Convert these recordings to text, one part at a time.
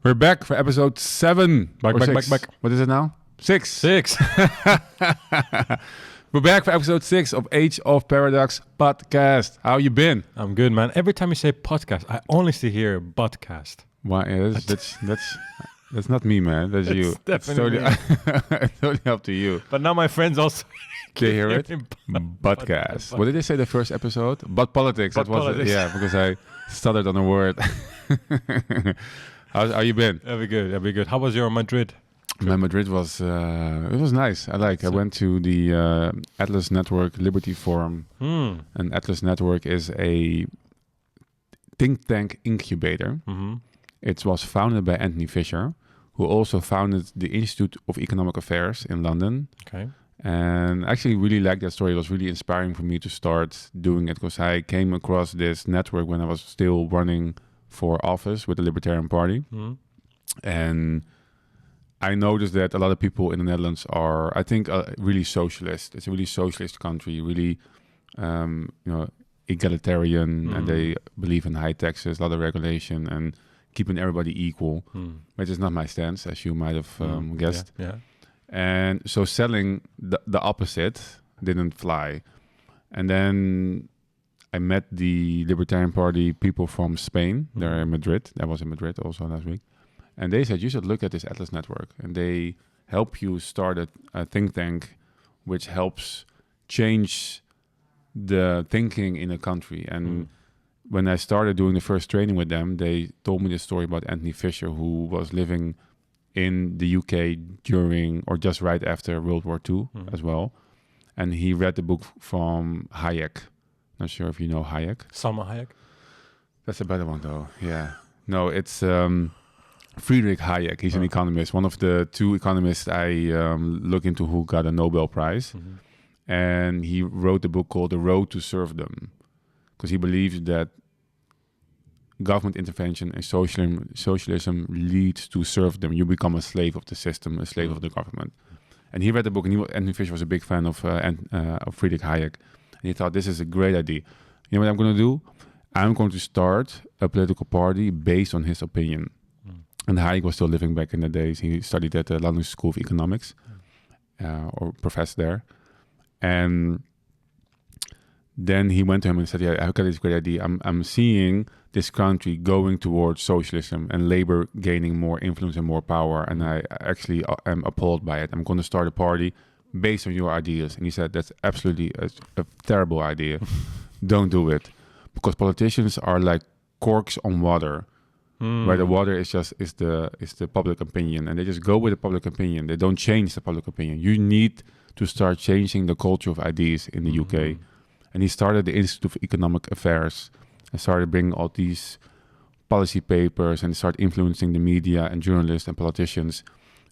We're back for episode 7. Back. What is it now? 6. 6. We're back for episode 6 of Age of Paradox podcast. How you been? I'm good, man. Every time you say podcast, I only see here podcast. Why? That's not me, man. That's you. Definitely. It's totally up to you. But now my friends also Can you hear it? Podcast. What did they say the first episode? Butt politics. Butt That was politics. it. Yeah, because I stuttered on a word. How you been? That'd be good. How was your Madrid? My Madrid was it was nice. I went to the Atlas Network Liberty Forum, and Atlas Network is a think tank incubator. Mm-hmm. It was founded by Anthony Fisher, who also founded the Institute of Economic Affairs in London. Okay. And I actually really liked that story. It was really inspiring for me to start doing it because I came across this network when I was still running for office with the Libertarian Party. Mm-hmm. And I noticed that a lot of people in the Netherlands are, I think, really socialist. It's a really socialist country, really, egalitarian, and they believe in high taxes, a lot of regulation, and keeping everybody equal, which is not my stance, as you might have guessed. Yeah. And so selling the opposite didn't fly. And then I met the Libertarian Party people from Spain. They're in Madrid. I was in Madrid also last week. And they said, you should look at this Atlas Network. And they help you start a think tank which helps change the thinking in a country. And when I started doing the first training with them, they told me this story about Anthony Fisher, who was living in the UK during or just right after World War II as well. And he read the book from Hayek. Not sure if you know Hayek. Salma Hayek? That's a better one though, yeah. No, it's Friedrich Hayek. He's an economist. One of the 2 economists I look into who got a Nobel Prize. Mm-hmm. And he wrote a book called The Road to Serfdom. Because he believes that government intervention and socialism leads to serfdom. You become a slave of the system, a slave of the government. And he read the book, and Anthony Fisher was a big fan of Friedrich Hayek. And he thought, this is a great idea. You know what I'm going to do? I'm going to start a political party based on his opinion. And Hayek was still living back in the days. He studied at the London School of Economics, or professed there. And then he went to him and said, yeah, I've got this great idea. I'm seeing this country going towards socialism and labor gaining more influence and more power. And I actually am appalled by it. I'm going to start a party based on your ideas. And he said, that's absolutely a terrible idea. Don't do it. Because politicians are like corks on water, where the water is the public opinion. And they just go with the public opinion. They don't change the public opinion. You need to start changing the culture of ideas in the UK. And he started the Institute of Economic Affairs and started bringing all these policy papers and started influencing the media and journalists and politicians.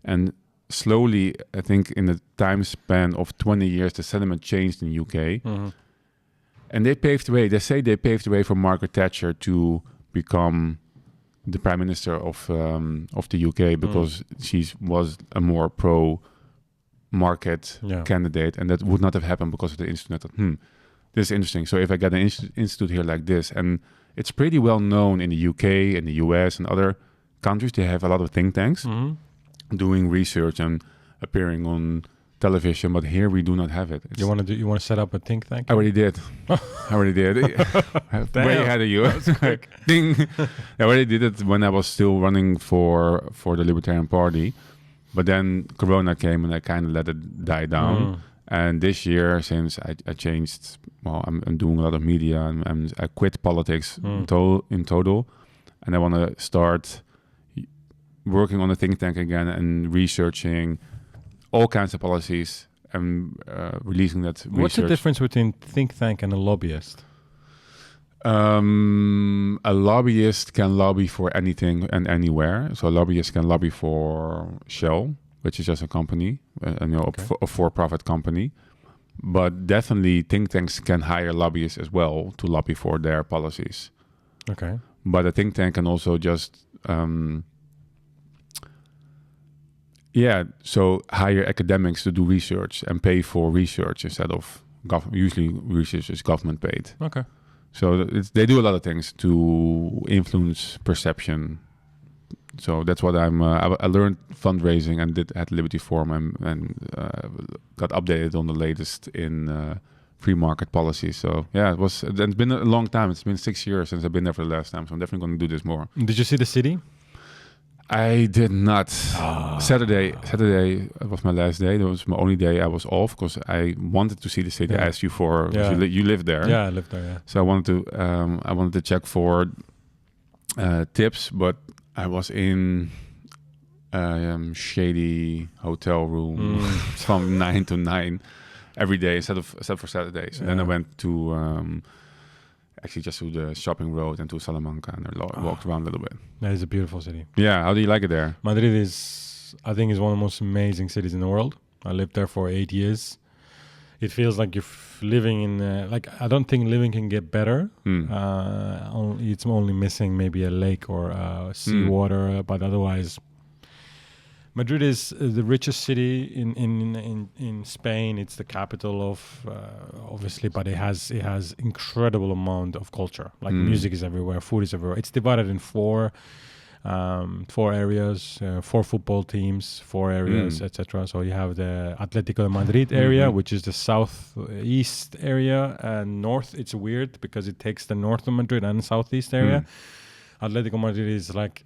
And slowly, I think in the time span of 20 years, the sentiment changed in the UK. And they paved the way. They say they paved the way for Margaret Thatcher to become the Prime Minister of the UK because she was a more pro-market candidate. And that would not have happened because of the internet. This is interesting. So if I get an institute here like this, and it's pretty well known in the UK, in the US, and other countries, they have a lot of think tanks doing research and appearing on television. But here we do not have it. You want to set up a think tank? I already did. Way ahead of you. That's quick. Ding. I already did it when I was still running for the Libertarian Party. But then Corona came and I kind of let it die down. And this year, since I changed, I'm doing a lot of media and I quit politics in total. And I want to start working on the think tank again and researching all kinds of policies and releasing that research. What's the difference between think tank and a lobbyist? A lobbyist can lobby for anything and anywhere. So a lobbyist can lobby for Shell, which is just a company, a for-profit company. But definitely think tanks can hire lobbyists as well to lobby for their policies. Okay. But a think tank can also just, so hire academics to do research and pay for research instead of, usually research is government paid. Okay. So they do a lot of things to influence perception. So that's what I learned fundraising and had Liberty Forum and got updated on the latest in free market policy. So yeah, it's been a long time. It's been 6 years since I've been there for the last time. So I'm definitely going to do this more. Did you see the city? I did not. Saturday was my last day. That was my only day I was off because I wanted to see the city. I asked you for you live there. Yeah, I live there. Yeah. So I wanted to check for tips, but I was in shady hotel room from 9 to 9 every day except for Saturdays. And then I went to actually just to the shopping road and to Salamanca and I walked around a little bit. That is a beautiful city. Yeah, how do you like it there? Madrid I think is one of the most amazing cities in the world. I lived there for 8 years. It feels like you're living in I don't think living can get better. It's only missing maybe a lake or seawater, but otherwise Madrid is the richest city in Spain. It's the capital of obviously, but it has incredible amount of culture. Like music is everywhere, food is everywhere. It's divided in four areas, 4 football teams, 4 areas, etc. So you have the Atlético de Madrid area, which is the southeast area, and north. It's weird because it takes the north of Madrid and southeast area. Atlético Madrid is like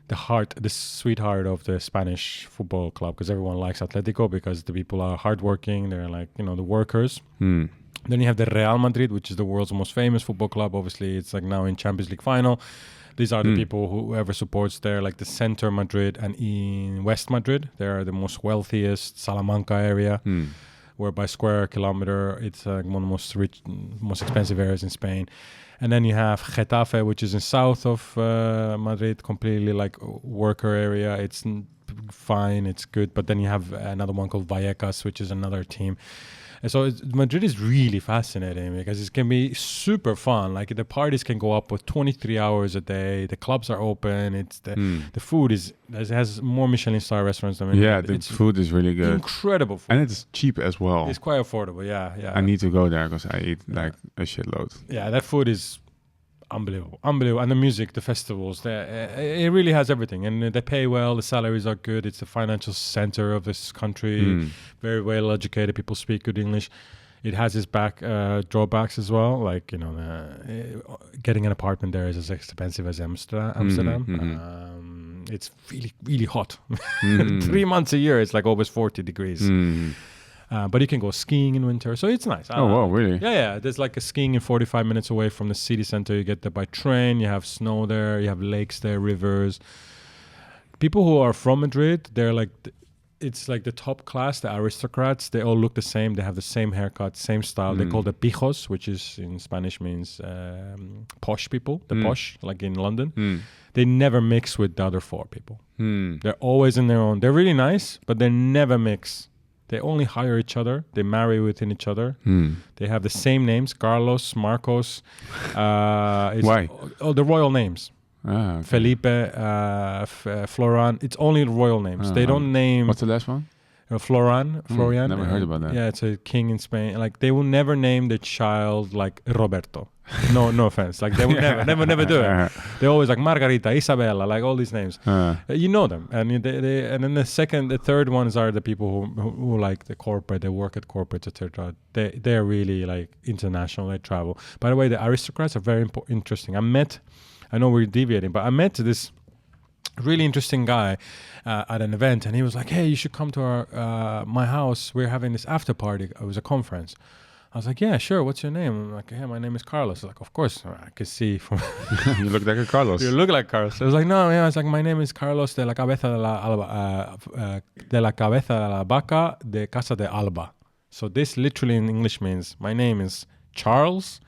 the sweetheart of the Spanish football club because everyone likes Atletico because the people are hardworking. They're like, the workers. Then you have the Real Madrid, which is the world's most famous football club. Obviously, it's like now in Champions League final. These are the people whoever supports there, like the center Madrid and in West Madrid. They're the most wealthiest Salamanca area, where by square kilometer, it's one of the most rich, most expensive areas in Spain. And then you have Getafe, which is in south of Madrid, completely like worker area. It's fine, it's good. But then you have another one called Vallecas, which is another team. And so Madrid is really fascinating because it can be super fun. Like the parties can go up with 23 hours a day. The clubs are open. It's the food it has more Michelin star restaurants than the food is really good. Incredible food. And it's cheap as well. It's quite affordable. Yeah. I need to go there because I eat like a shitload. Yeah, that food is unbelievable. And the music, the festivals, it really has everything. And they pay well. The salaries are good. It's the financial center of this country. Very well educated. People speak good English. It has its drawbacks as well. Like, getting an apartment there is as expensive as Amsterdam. It's really, really hot. 3 months a year, it's like always 40 degrees. But you can go skiing in winter, so it's nice. Oh, wow, really? Yeah. There's like a skiing in 45 minutes away from the city center. You get there by train. You have snow there. You have lakes there, rivers. People who are from Madrid, they're like, it's like the top class, the aristocrats. They all look the same. They have the same haircut, same style. They call the pijos, which is in Spanish means posh people, the posh, like in London. They never mix with the other 4 people. They're always in their own. They're really nice, but they never mix. They only hire each other. They marry within each other. They have the same names, Carlos, Marcos. Why? Oh, the royal names. Okay. Felipe, Floran. It's only royal names. They don't name... What's the last one? Florian. Never heard about that. Yeah, it's a king in Spain. Like, they will never name the child like Roberto. No offense. Like, they would never do it. They're always like Margarita, Isabella, like all these names. You know them. And and then the third ones are the people who like the corporate, they work at corporates, etc. They're really like international, they travel. By the way, the aristocrats are very interesting. I know we're deviating, but I met this really interesting guy at an event, and he was like, "Hey, you should come to my house. We're having this after party." It was a conference. I was like, "Yeah, sure. What's your name?" I'm like, "Yeah, my name is Carlos." He's like, "Of course, I can see from you look like a Carlos. You look like Carlos." I was like, "No, yeah." I was like, "My name is Carlos de la Cabeza de la Alba, de la Cabeza de la Vaca de Casa de Alba." So this literally in English means my name is Charles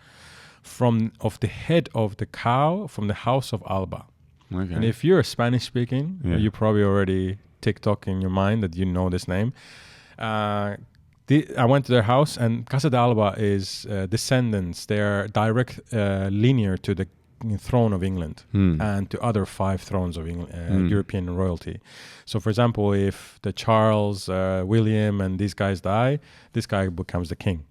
of the head of the cow from the house of Alba. Okay. And if you're Spanish speaking, you probably already TikTok in your mind that you know this name. I went to their house, and Casa de Alba is descendants. They are direct linear to the throne of England and to other 5 thrones of European royalty. So, for example, if the Charles, William, and these guys die, this guy becomes the king.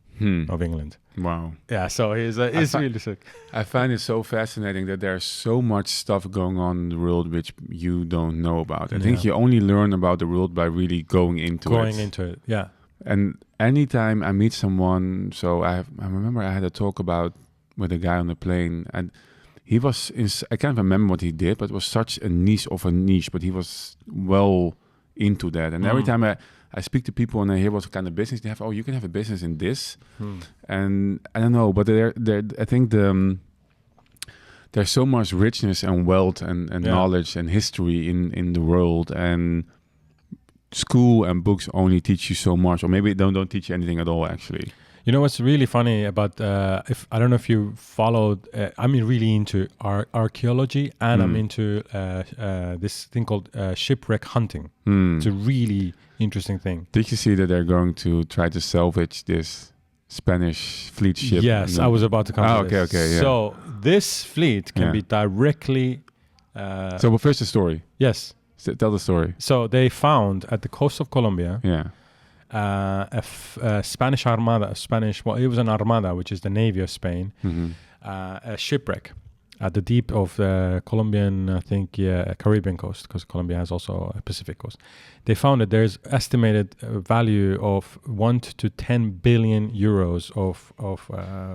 of England. Wow. Yeah, so he's really sick. I find it so fascinating that there's so much stuff going on in the world which you don't know about. I think you only learn about the world by really going into it. Yeah. And anytime I meet someone, so I remember I had a talk with a guy on the plane, and he was I can't remember what he did, but it was such a niche, but he was well into that. And every time I speak to people and I hear what kind of business they have, you can have a business in this. And I don't know, but I think there's so much richness and wealth and knowledge and history in the world, and school and books only teach you so much, or maybe don't teach you anything at all, actually. You know what's really funny about if I don't know if you followed. I'm really into archaeology, and I'm into this thing called shipwreck hunting. It's a really interesting thing. Did you see that they're going to try to salvage this Spanish fleet ship? Yes, I was about to come. To okay, yeah. So this fleet can be directly. So first the story. Yes. Tell the story. So they found at the coast of Colombia. Yeah. A Spanish armada, it was an armada, which is the Navy of Spain, a shipwreck at the deep of the Colombian, Caribbean coast, because Colombia has also a Pacific coast. They found that there's estimated value of 1 to 10 billion euros of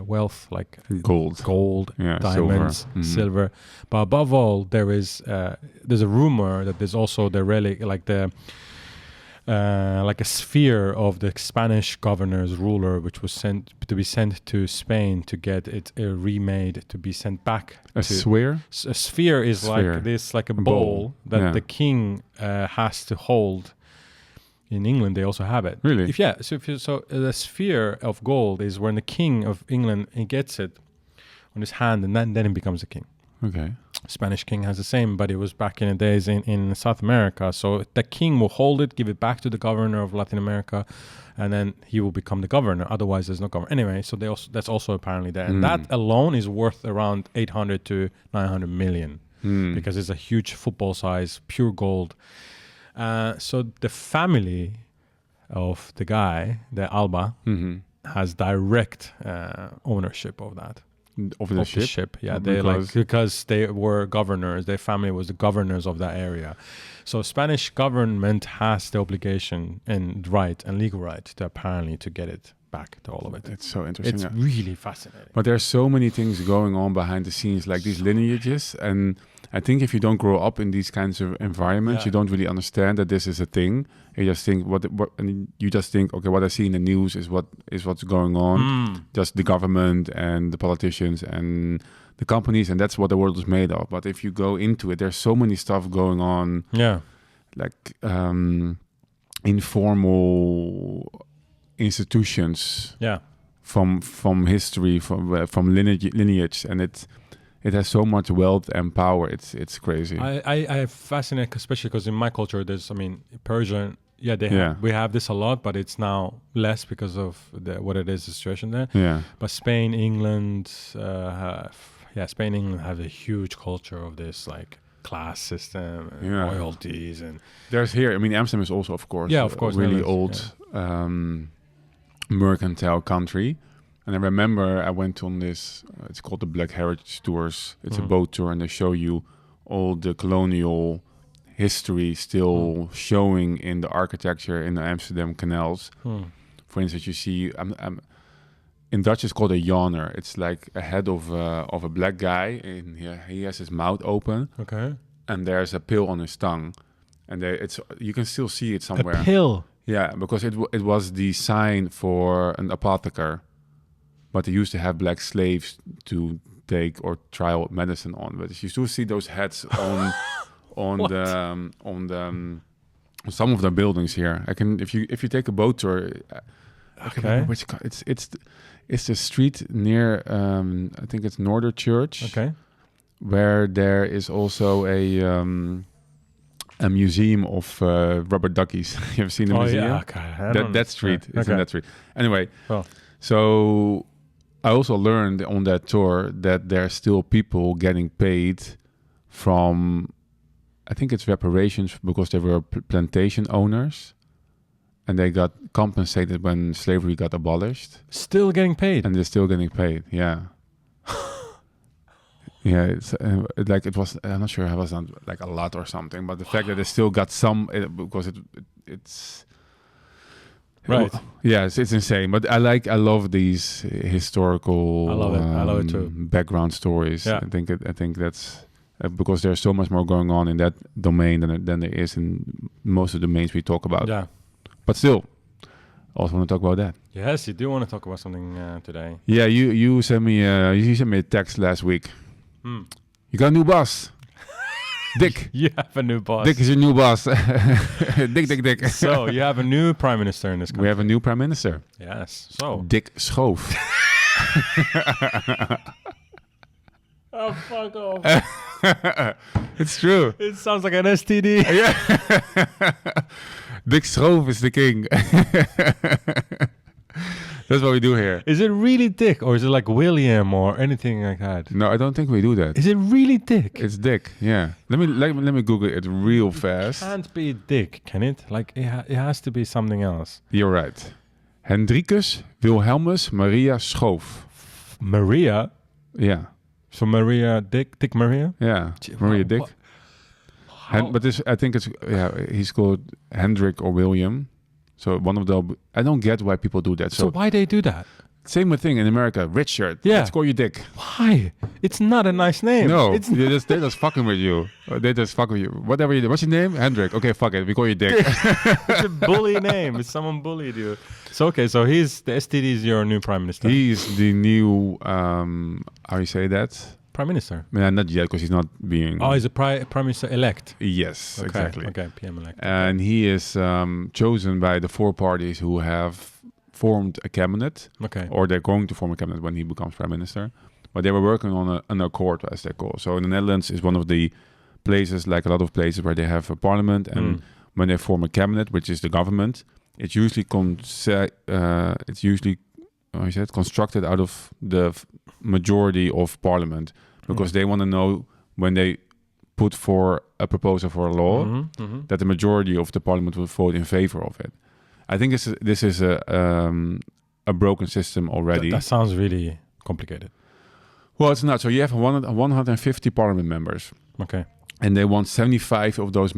wealth, like gold, diamonds, silver. But above all, there's a rumor that there's also the relic, like a sphere of the Spanish governor's ruler, which was sent to Spain to get it remade, to be sent back. A sphere? A sphere is like this, like a bowl that the king has to hold. In England, they also have it. Really? So the sphere of gold is when the king of England, he gets it on his hand, and then he becomes a king. Okay. Spanish king has the same, but it was back in the days in South America. So the king will hold it, give it back to the governor of Latin America, and then he will become the governor. Otherwise, there's no governor. Anyway, so that's also apparently there. And that alone is worth around 800 to 900 million because it's a huge football size, pure gold. So the family of the guy, the Alba, has direct ownership of that. Of the ship. Yeah, because they were governors. Their family was the governors of that area. So Spanish government has the obligation and right and legal right to apparently to get it back, to all of it. It's so interesting. It's really fascinating. But there's so many things going on behind the scenes, like these lineages. And I think if you don't grow up in these kinds of environments, you don't really understand that this is a thing. You just think okay, what I see in the news is what's going on. Just the government and the politicians and the companies, and that's what the world is made of. But if you go into it, there's so many stuff going on. Yeah, like informal institutions. Yeah, from history, from lineage, and it has so much wealth and power. It's crazy. I fascinate, especially because in my culture, there's, Persian. Yeah, we have this a lot, but it's now less because of what it is, the situation there. Yeah. But Spain, England, Spain, England have a huge culture of this, like, class system and royalties, and there's here. Amsterdam is also, of course, really old mercantile country. And I remember I went on this, it's called the Black Heritage Tours. It's a boat tour, and they show you all the colonial history still showing in the architecture in the Amsterdam canals. For instance, you see, in Dutch it's called a yawner. It's like a head of a black guy, and he has his mouth open. Okay. And there's a pill on his tongue. And you can still see it somewhere. A pill? Yeah, because it was the sign for an apotheker. But they used to have black slaves to take or try medicine on. But you still see those heads on some of the buildings here. If you take a boat tour, I can remember which it's the street near I think it's Northern Church. Okay, where there is also a museum of rubber duckies. You ever seen the museum? Yeah, okay. That street is in that street. Anyway, so I also learned on that tour that there are still people getting paid from, I think it's reparations, because they were plantation owners, and they got compensated when slavery got abolished. Still getting paid. And they're still getting paid, yeah. Yeah, it's like it was. I'm not sure it was like a lot or something, but the fact that they still got some because it's right. Yeah, it's insane. But I love these historical. I love it too. Background stories. Yeah. I think that's because there's so much more going on in that domain than there is in most of the domains we talk about. Yeah. But still, also want to talk about that. Yes, you do want to talk about something today. Yeah, you sent me a text last week. You got a new boss. Dick. You have a new boss. Dick is your new boss. Dick. So you have a new prime minister in this country. We have a new prime minister. Yes. So Dick Schoof. Oh, fuck off. It's true. It sounds like an STD. Yeah. Dick Schoof is the king. That's what we do here. Is it really Dick, or is it like William or anything like that? No, I don't think we do that. Is it really Dick? It's Dick. Yeah. Let me Google it real fast. It can't be Dick, can it? Like it has to be something else. You're right. Hendrikus Wilhelmus Maria Schoof. Maria. Yeah. So Maria Dick Maria. Yeah. Maria Dick. But I think he's called Hendrik or William. So one of the, I don't get why people do that. So why they do that? Same thing in America. Richard. Yeah. Let's call you Dick. Why? It's not a nice name. No, they're just fucking with you. They just fuck with you. Whatever you do. What's your name? Hendrik. Okay, fuck it. We call you Dick. It's a bully name. It's someone bullied you. So okay, so he's the STD is your new prime minister. He's the new how you say that? Prime minister. Yeah, not yet because he's not being. Oh, he's a prime minister elect. Yes, okay, exactly. Okay, PM elect. And he is chosen by the four parties who have formed a cabinet. Okay. Or they're going to form a cabinet when he becomes prime minister. But they were working on an accord, as they call. So in the Netherlands is one of the places, like a lot of places, where they have a parliament, and when they form a cabinet, which is the government, it's usually constructed out of the majority of parliament, because they want to know when they put for a proposal for a law that the majority of the parliament will vote in favor of it. I think this is a broken system already. That sounds really complicated. Well, it's not. So you have 150 parliament members. Okay. And they want 75 of those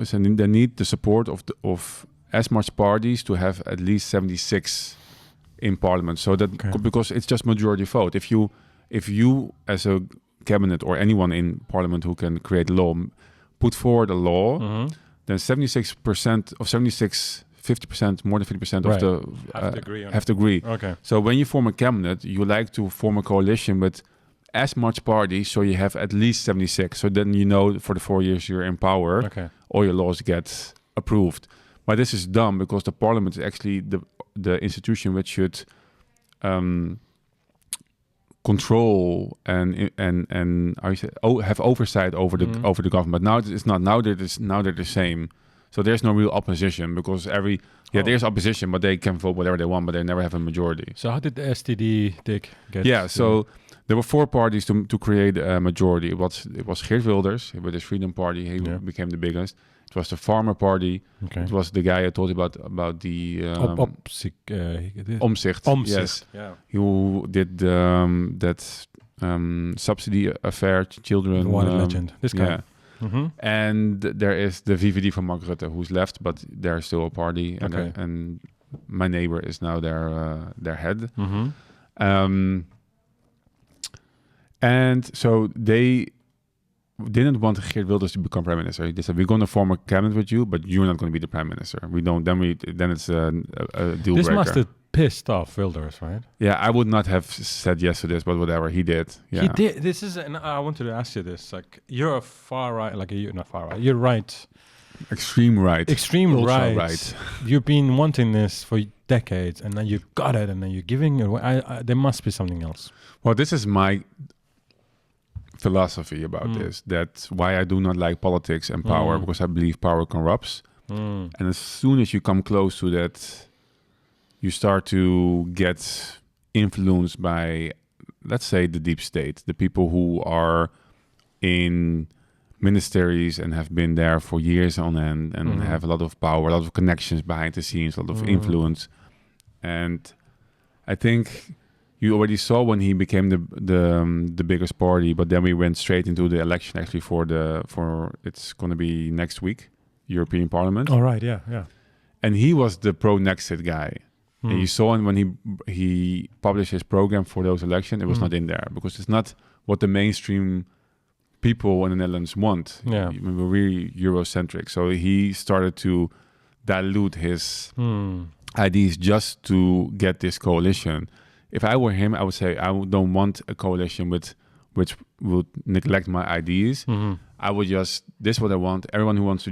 so they need the support of as much parties to have at least 76 in parliament. So that because it's just majority vote. If you as a cabinet or anyone in parliament who can create law put forward a law, then 76% of 50%, more than 50% of the have to agree. Okay. So when you form a cabinet, you like to form a coalition with as much parties, so you have at least 76. So then you know for the 4 years you're in power, all your laws get approved. But this is dumb because the parliament is actually the institution which should control and have oversight over the government. Now it's not. Now they're the same. So there's no real opposition because there's opposition, but they can vote whatever they want, but they never have a majority. So how did the STD Dick get? Yeah, so there were four parties to create a majority. It was Geert Wilders with his Freedom Party. He became the biggest. It was the Farmer Party. Okay. It was the guy I told you about the Omtzigt. Yes, who did that subsidy affair to children. What a legend! This guy. Yeah. And there is the VVD from Mark Rutte, who's left, but they're still a party. And my neighbor is now their head. And so they didn't want Geert Wilders to become prime minister. They said, we're going to form a cabinet with you, but you're not going to be the prime minister. We don't. Then it's a deal breaker. This must have pissed off Wilders, right? Yeah, I would not have said yes to this, but whatever, he did. Yeah. He did. This is, and I wanted to ask you this. Like, you're a far right, you're not far right. You're right. Extreme right. Extreme right. You've been wanting this for decades, and then you got it, and then you're giving it away. There must be something else. Well, this is my philosophy about this. That's why I do not like politics and power, because I believe power corrupts. And as soon as you come close to that, you start to get influenced by, let's say, the deep state, the people who are in ministries and have been there for years on end and have a lot of power, a lot of connections behind the scenes, a lot of influence. And I think you already saw when he became the biggest party, but then we went straight into the election actually for it's going to be next week, European Parliament. All right, yeah. And he was the pro-Nexit guy. And you saw him when he published his program for those elections, it was not in there because it's not what the mainstream people in the Netherlands want. Yeah. We're really Eurocentric. So he started to dilute his ideas just to get this coalition. If I were him, I would say I don't want a coalition which would neglect my ideas. I would just, this is what I want. Everyone who wants to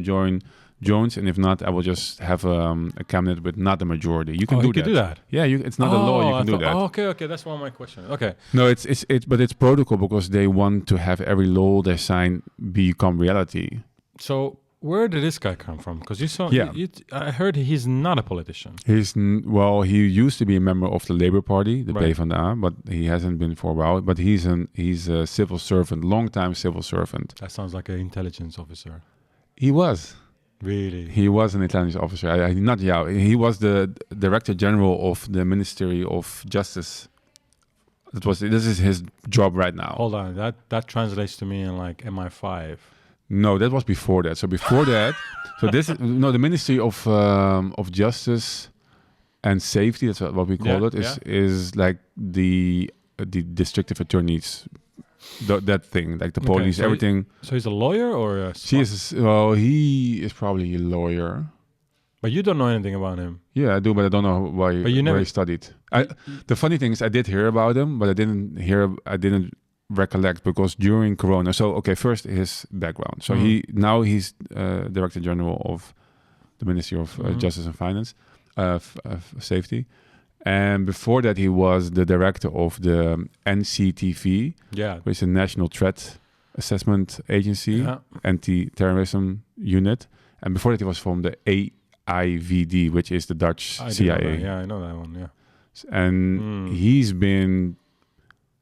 joins, and if not, I will just have a cabinet with not a majority. You can do that. Yeah, it's not a law. You can do that. Okay. That's one of my questions. Okay. No, but it's protocol because they want to have every law they sign become reality. So where did this guy come from? Because you saw, I heard he's not a politician. He used to be a member of the Labour Party, the PvdA, but he hasn't been for a while. But he's a civil servant, long-time civil servant. That sounds like an intelligence officer. He was. Really? He was an intelligence officer. He was the Director General of the Ministry of Justice. This is his job right now. Hold on, that translates to me in like MI5. No, that was before that. So before that, the Ministry of Justice and Safety. That's what we call it. Is like the district attorneys. That thing, like the police, so everything. So he's a lawyer or a he is probably a lawyer. But you don't know anything about him. Yeah, I do, but I don't know where he studied. The funny thing is I did hear about him, but I didn't recollect because during Corona. So, okay, first his background. So he's Director General of the Ministry of Justice and Finance, of Safety. And before that, he was the director of the NCTV, which is a National Threat Assessment Agency, Anti-Terrorism Unit. And before that, he was from the AIVD, which is the Dutch CIA. Yeah, I know that one, yeah. And he's been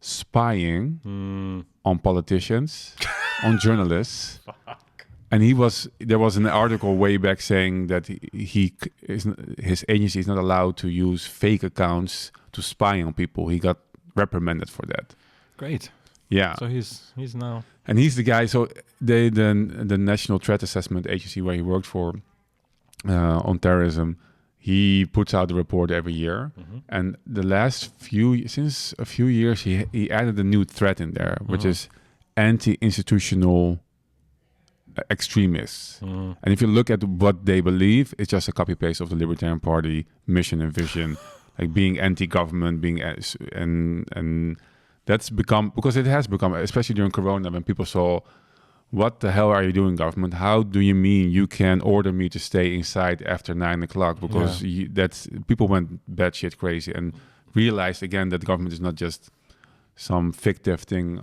spying on politicians, on journalists. And there was an article way back saying that his agency is not allowed to use fake accounts to spy on people. He got reprimanded for that. Great. Yeah. So he's now. And he's the guy. So the National Threat Assessment Agency where he worked for on terrorism, he puts out a report every year. And since a few years, he added a new threat in there, which is anti-institutional extremists. And if you look at what they believe, it's just a copy paste of the Libertarian Party mission and vision, like being anti-government, and that's become, because it has become, especially during Corona, when people saw, what the hell are you doing, government? How do you mean you can order me to stay inside after 9 o'clock? Because people went batshit crazy and realized again that the government is not just some fictive thing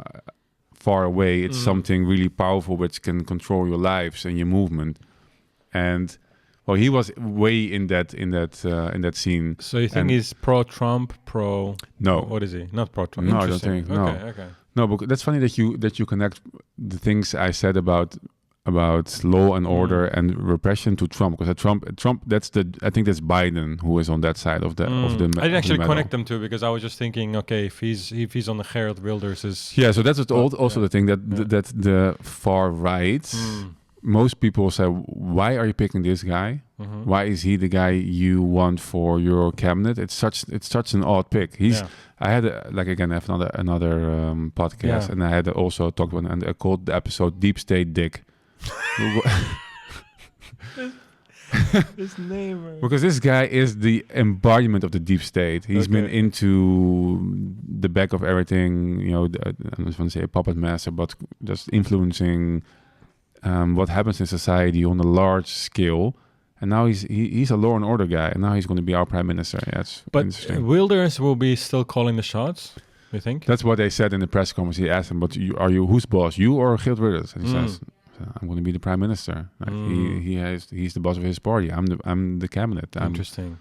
far away. It's something really powerful which can control your lives and your movement. And well, he was way in that scene. So you think he's pro-Trump, No. What is he? Not pro-Trump. No, I don't think. No. Okay. No, but that's funny that you connect the things I said about law and order and repression to Trump, because Trump I think that's Biden who is on that side of the I didn't actually connect them two because I was just thinking, okay, if he's on the Geert Wilders' so that's also the thing that the far right, most people say, why are you picking this guy? Why is he the guy you want for your cabinet? It's such an odd pick. I had another podcast, and I had also talked about, and I called the episode "Deep State Dick." His name, because this guy is the embodiment of the deep state. He's been into the back of everything. I don't want to say a puppet master, but just influencing what happens in society on a large scale. And now he's a law and order guy, and now he's going to be our prime minister. Yeah, but interesting. Wilders will be still calling the shots, you think? That's what they said in the press conference. He asked him, "But are you who's boss, you or Geert Wilders?" And he says, "I'm going to be the prime minister. Like he's the boss of his party. I'm the cabinet." Interesting.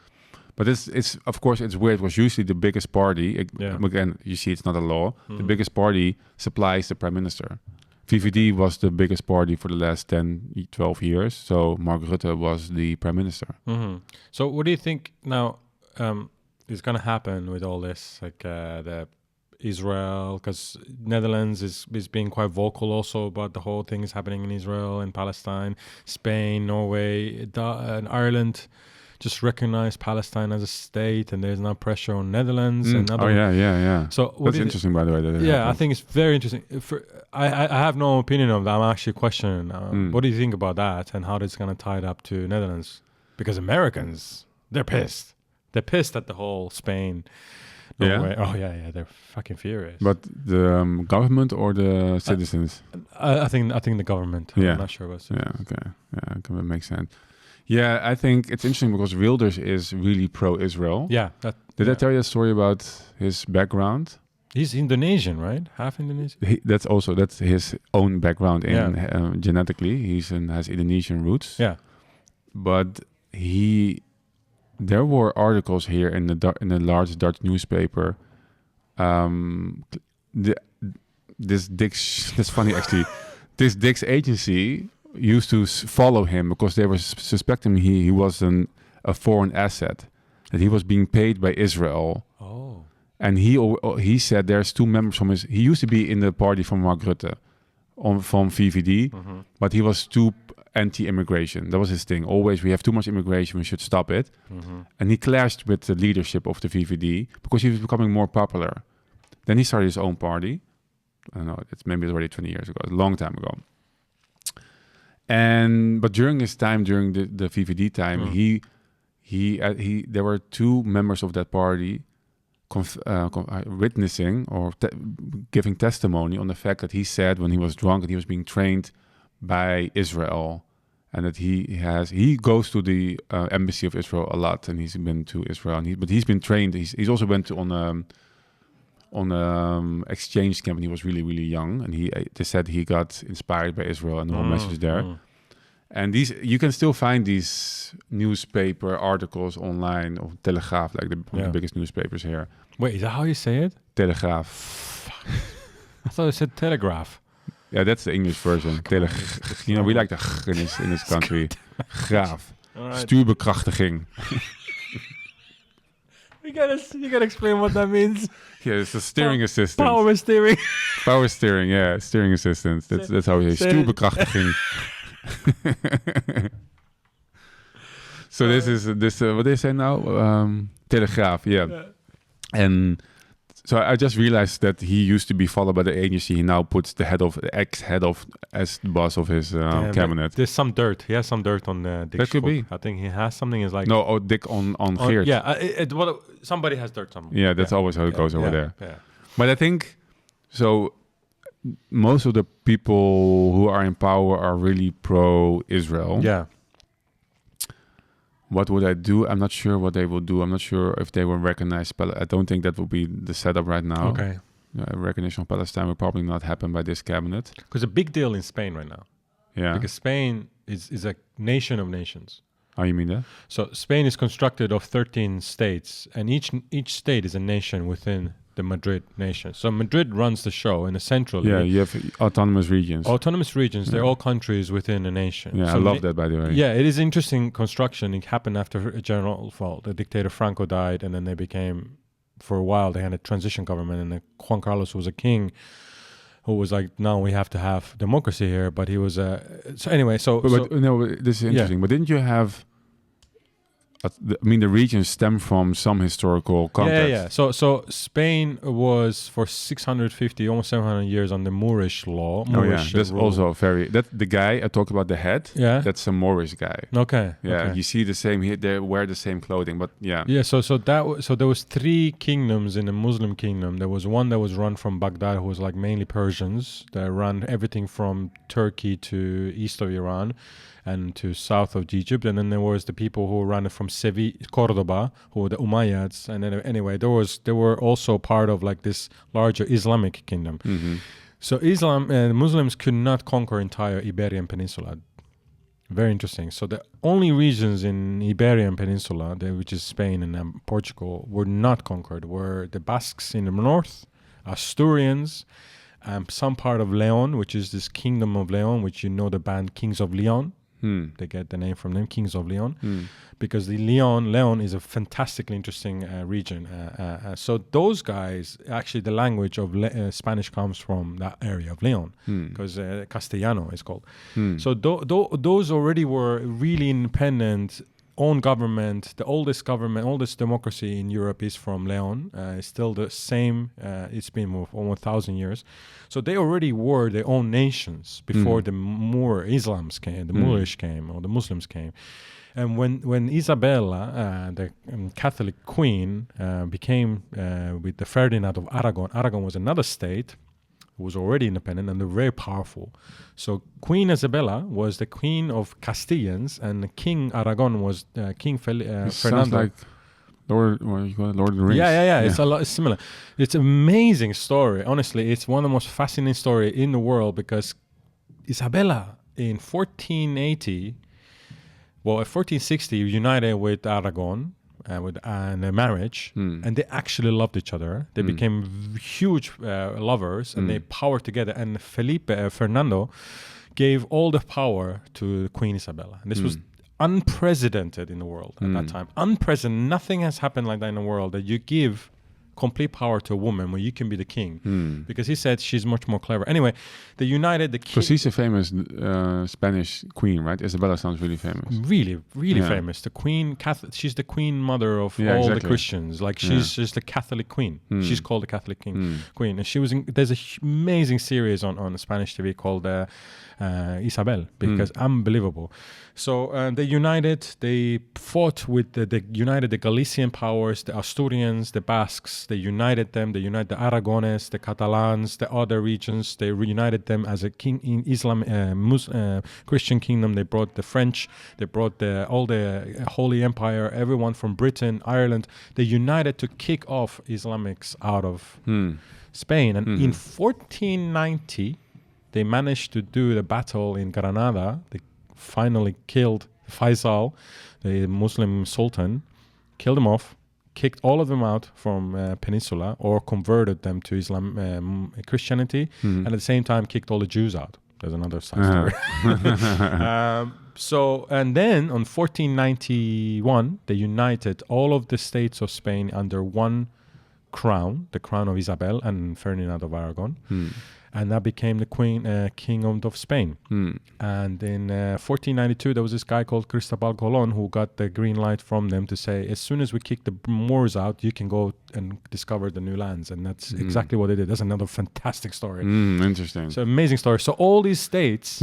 But it's of course it's weird. It was usually the biggest party. Again, you see, it's not a law. The biggest party supplies the prime minister. VVD was the biggest party for the last 10, 12 years. So Mark Rutte was the prime minister. So what do you think now is going to happen with all this? Like the Israel, because Netherlands is being quite vocal also about the whole thing is happening in Israel and Palestine. Spain, Norway, and Ireland just recognize Palestine as a state, and there's now pressure on Netherlands and other. Yeah. So that's interesting, by the way. I think it's very interesting. I have no opinion on that. I'm actually questioning. What do you think about that, and how it's going to tie it up to Netherlands? Because Americans, they're pissed. They're pissed at the whole Spain. Norway. Oh yeah, they're fucking furious. But the government or the citizens? I think the government. I'm not sure what's. Yeah, okay. Yeah, that makes sense. Yeah, I think it's interesting because Wilders is really pro-Israel. Yeah. Did I tell you a story about his background? He's Indonesian, right? Half Indonesian. That's his own background in genetically. Has Indonesian roots. Yeah. But there were articles here in the large Dutch newspaper. That's funny actually. This Dix agency used to follow him because they were suspecting he was a foreign asset, that he was being paid by Israel. Oh. And he said there's two members from he used to be in the party from Mark Rutte, from VVD, but he was too anti-immigration. That was his thing. Always, we have too much immigration, we should stop it. And he clashed with the leadership of the VVD because he was becoming more popular. Then he started his own party. I don't know, maybe already 20 years ago, a long time ago. But during his time, during the VVD time, there were two members of that party witnessing or giving testimony on the fact that he said when he was drunk that he was being trained by Israel, and that he goes to the embassy of Israel a lot, and he's been to Israel, but he's been trained. He's also went on exchange camp when he was really, really young, and they said he got inspired by Israel and the whole message there. And you can still find these newspaper articles online of Telegraaf, like one of the biggest newspapers here. Wait, is that how you say it? Telegraaf. I thought it said telegraph. Yeah, that's the English version. We like the in this country. Graaf. Right. Stuurbekrachtiging. You gotta explain what that means. Yeah, it's a steering assistant. Power steering. Power steering, yeah. Steering assistant. That's how you say Stuurbekrachtiging. So this is what they say now? Telegraaf, yeah. And so I just realized that he used to be followed by the agency. He now puts the ex-head of as the boss of his cabinet. There's some dirt. He has some dirt on Dick. That could be. I think he has something. Is like Dick on Geert. Yeah, somebody has dirt somewhere. Yeah, that's always how it goes over there. Yeah. But I think so. Most of the people who are in power are really pro-Israel. Yeah. What would I do? I'm not sure what they will do. I'm not sure if they will recognize I don't think that will be the setup right now. Okay. Recognition of Palestine will probably not happen by this cabinet. Because a big deal in Spain right now. Yeah. Because Spain is a nation of nations. Oh, you mean that? So Spain is constructed of 13 states, and each state is a nation within the Madrid nation. So Madrid runs the show in a central. Yeah, you have autonomous regions. Autonomous regions, they're all countries within a nation. Yeah, so I love that, by the way. Yeah, it is interesting construction. It happened after the dictator Franco died, and then they became, for a while, they had a transition government, and Juan Carlos was a king who was like, no, we have to have democracy here, but he was so anyway, this is interesting. But didn't you have the regions stem from some historical context. Yeah. So Spain was for 650, almost 700 years on the Moorish law. That's rule. Also the guy I talked about, the head. Yeah, that's a Moorish guy. Okay. Yeah, okay. You see the same. They wear the same clothing, but yeah. Yeah. So there was 3 kingdoms in the Muslim kingdom. There was one that was run from Baghdad, who was like mainly Persians that ran everything from Turkey to east of Iran and to south of Egypt, and then there was the people who ran it from Seville, Cordoba, who were the Umayyads, and then anyway, they were also part of like this larger Islamic kingdom. Mm-hmm. So Islam and Muslims could not conquer entire Iberian Peninsula. Very interesting. So the only regions in Iberian Peninsula, which is Spain and Portugal, were not conquered. Were the Basques in the north, Asturians, some part of Leon, which is this kingdom of Leon, which you know the band Kings of Leon. They get the name from them, Kings of Leon, because Leon is a fantastically interesting region. So those guys, actually the language of Spanish comes from that area of Leon, because Castellano is called. So those already were really independent, own government. The oldest democracy in Europe is from Leon. It's still the same. It's been for almost 1,000 years. So they already were their own nations before the Muslims came, or the Muslims came. And when Isabella, the Catholic queen, became with the Ferdinand of Aragon was another state, was already independent, and they're very powerful. So Queen Isabella was the queen of Castilians, and King Aragon was King Fernando. Sounds like Lord of the Rings. Yeah. It's similar. It's an amazing story. Honestly, it's one of the most fascinating stories in the world, because Isabella in 1460 united with Aragon. With a marriage, and they actually loved each other. They became huge lovers, and they powered together. And Fernando, gave all the power to Queen Isabella. And this was unprecedented in the world at that time. Unprecedented. Nothing has happened like that in the world, that you give complete power to a woman where you can be the king, because he said she's much more clever. Anyway, they united the king. Because she's a famous Spanish queen, right? Isabella sounds really famous. Really famous. The queen, she's the queen mother of all the Christians. Like she's just the Catholic queen. She's called the Catholic queen. And she was there's an amazing series on Spanish TV called Isabel, because unbelievable. So they united. They fought with they united the Galician powers, the Asturians, the Basques. They united them. They united the Aragones, the Catalans, the other regions. They reunited them as a king in Islam, Christian kingdom. They brought the French. They brought all the Holy Empire. Everyone from Britain, Ireland. They united to kick off Islamics out of Spain. And in 1490, they managed to do the battle in Granada. They finally killed Faisal, the Muslim sultan, killed him off, kicked all of them out from Peninsula, or converted them to Islam, Christianity, and at the same time kicked all the Jews out. There's another side story. And then on 1491, they united all of the states of Spain under one crown, the crown of Isabel and Ferdinand of Aragon. And that became the king of Spain. And in 1492, there was this guy called Cristobal Colon who got the green light from them to say, as soon as we kick the Moors out, you can go and discover the new lands. And that's exactly what they did. That's another fantastic story. Interesting. It's an amazing story. So all these states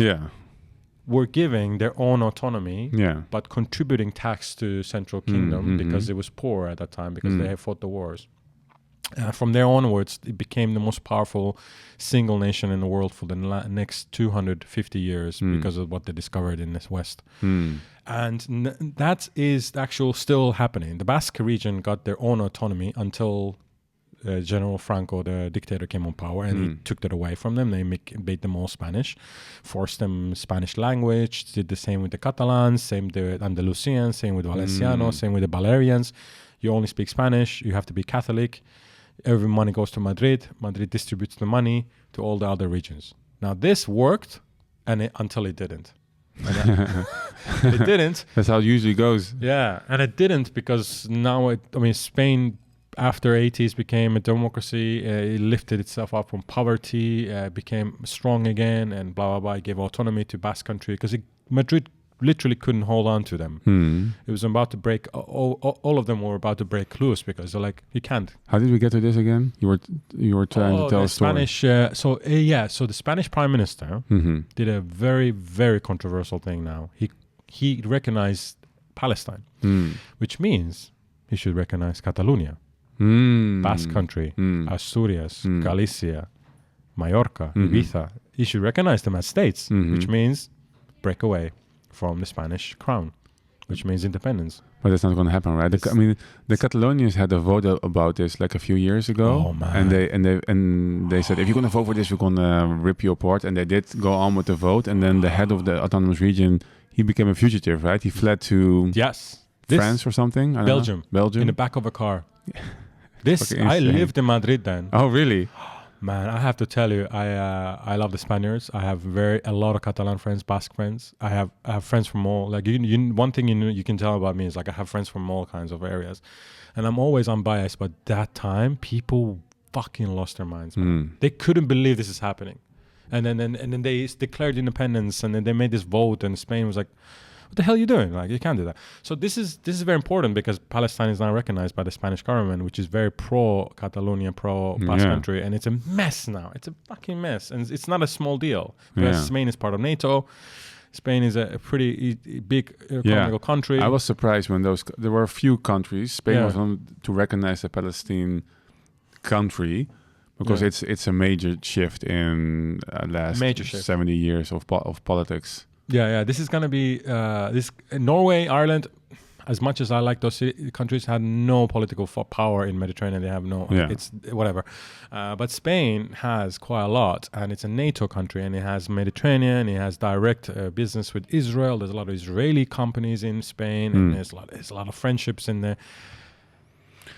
were giving their own autonomy, but contributing tax to Central Kingdom because it was poor at that time, because they had fought the wars. From there onwards, it became the most powerful single nation in the world for the next 250 years because of what they discovered in this West. And that is actually still happening. The Basque region got their own autonomy until General Franco, the dictator, came on power, and he took that away from them. They made them all Spanish, forced them Spanish language, did the same with the Catalans, same with the Andalusians, same with Valencianos, same with the Balearians. You only speak Spanish, you have to be Catholic. Every money goes to Madrid. Madrid distributes the money to all the other regions. Now, this worked until it didn't. It didn't. That's how it usually goes. Yeah, and it didn't because now, Spain, after 80s, became a democracy. It lifted itself up from poverty, became strong again, and blah, blah, blah. It gave autonomy to Basque country because Madrid literally couldn't hold on to them. It was about to break. All of them were about to break loose because they're like, you can't. How did we get to this again? You were trying to tell a story. So the Spanish prime minister did a very, very controversial thing. Now he recognized Palestine, which means he should recognize Catalonia, Basque country, Asturias, Galicia, Mallorca, Ibiza. He should recognize them as states, which means break away from the Spanish crown, which means independence. But that's not going to happen, right? The Catalonians had a vote about this like a few years ago. Oh man! And they said, if you're going to vote for this, we're going to rip you apart. And they did go on with the vote. And then the head of the autonomous region, he became a fugitive, right? He fled to France or something. Belgium, in the back of a car. I lived in Madrid then. Oh really? Man, I have to tell you, I love the Spaniards. I have a lot of Catalan friends, Basque friends. I have friends from all, like, one thing you can tell about me is, like, I have friends from all kinds of areas, and I'm always unbiased. But that time, people fucking lost their minds, man. They couldn't believe this is happening, and then they declared independence, and then they made this vote, and Spain was like, what the hell are you doing? Like, you can't do that. So this is very important, because Palestine is now recognized by the Spanish government, which is very pro-Catalonia, pro-Basque country, and it's a mess now. It's a fucking mess, and it's not a small deal. Because Spain is part of NATO. Spain is a pretty big economical country. I was surprised when there were a few countries. Spain was on to recognize the Palestine country, because it's a major shift in last 70 years of politics. Yeah. This is going to be Norway, Ireland, as much as I like those countries, had no political power in Mediterranean. They have it's whatever. But Spain has quite a lot, and it's a NATO country, and it has Mediterranean. It has direct business with Israel. There's a lot of Israeli companies in Spain, and there's a lot of friendships in there.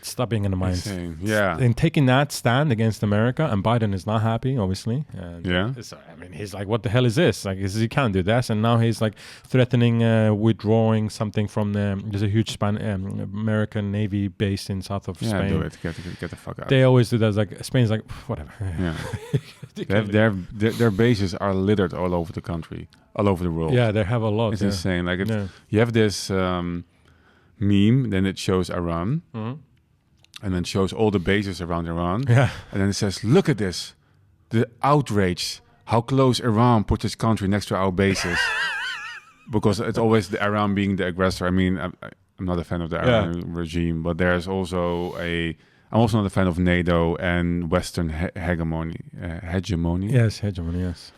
Stop being in the minds. And taking that stand against America, and Biden is not happy, obviously. And he's like, what the hell is this? Like, you can't do this. And now he's like threatening withdrawing something from there's a huge American Navy base in south of Spain. Do it. Get the fuck out. They always do that. Like, Spain's like, whatever. Yeah. their bases are littered all over the country, all over the world. Yeah, they have a lot. It's insane. Like, you have this meme, then it shows Iran. Mm-hmm. And then shows all the bases around Iran. Yeah. And then it says, look at this. The outrage. How close Iran puts its country next to our bases. Because it's always the Iran being the aggressor. I mean, I'm not a fan of the Iran regime, but there's also I'm also not a fan of NATO and Western hegemony. Yes, hegemony, yes.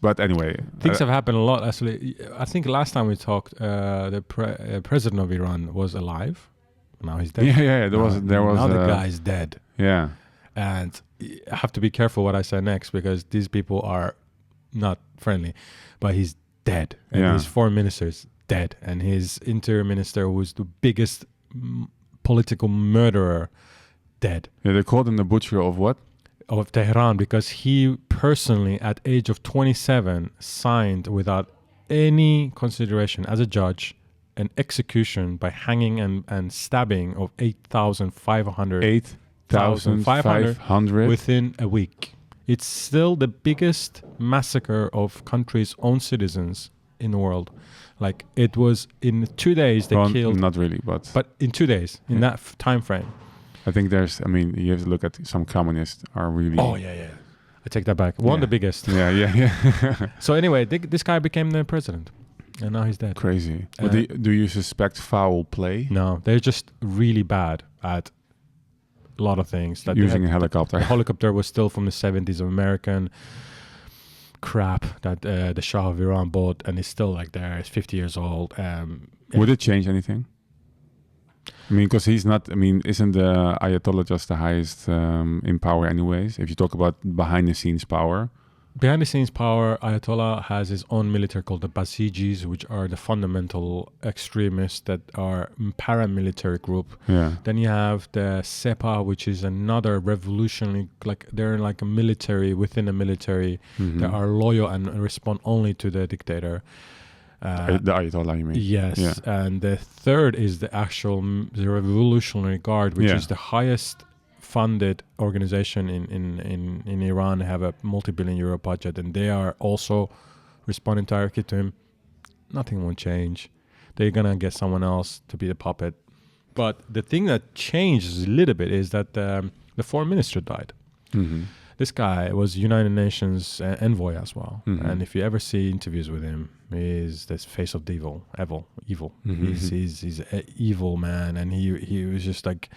But anyway. Things have happened a lot, actually. I think last time we talked, the president of Iran was alive. Now he's dead. Yeah. There was. Now the guy's dead. Yeah. And I have to be careful what I say next, because these people are not friendly. But he's dead, and his foreign minister is dead, and his interior minister, who's the biggest political murderer, dead. Yeah, they called him the butcher of what? Of Tehran, because he personally, at age of 27, signed without any consideration as a judge an execution by hanging and stabbing of 8,500 within a week. It's still the biggest massacre of country's own citizens in the world. Like, it was in 2 days they killed. Not really, but in 2 days, in that time frame. I think you have to look at some communists are really. Oh yeah. I take that back. One of the biggest. Yeah. So anyway, this guy became the president. And now he's dead. Crazy. But do you suspect foul play? No, they're just really bad at a lot of things. That using a helicopter. The helicopter was still from the 70s of American crap that the Shah of Iran bought, and it's still like there. It's 50 years old. Would it change anything? I mean, because he's not. I mean, isn't the Ayatollah just the highest in power, anyways? If you talk about behind-the-scenes power. Behind the scenes power, Ayatollah has his own military called the Basijis, which are the fundamental extremists that are paramilitary group. Yeah. Then you have the Sepa, which is another revolutionary, like they're like a military within a military. Mm-hmm. That are loyal and respond only to the dictator. The Ayatollah, you mean? Yes. Yeah. And the third is the Revolutionary Guard, which is the highest funded organization in Iran. Have a multi-billion euro budget, and they are also responding directly to him. Nothing won't change. They're gonna get someone else to be the puppet. But the thing that changes a little bit is that the foreign minister died. Mm-hmm. This guy was United Nations envoy as well. Mm-hmm. And if you ever see interviews with him, he's the face of the evil. Mm-hmm. He's an evil man, and he was just like.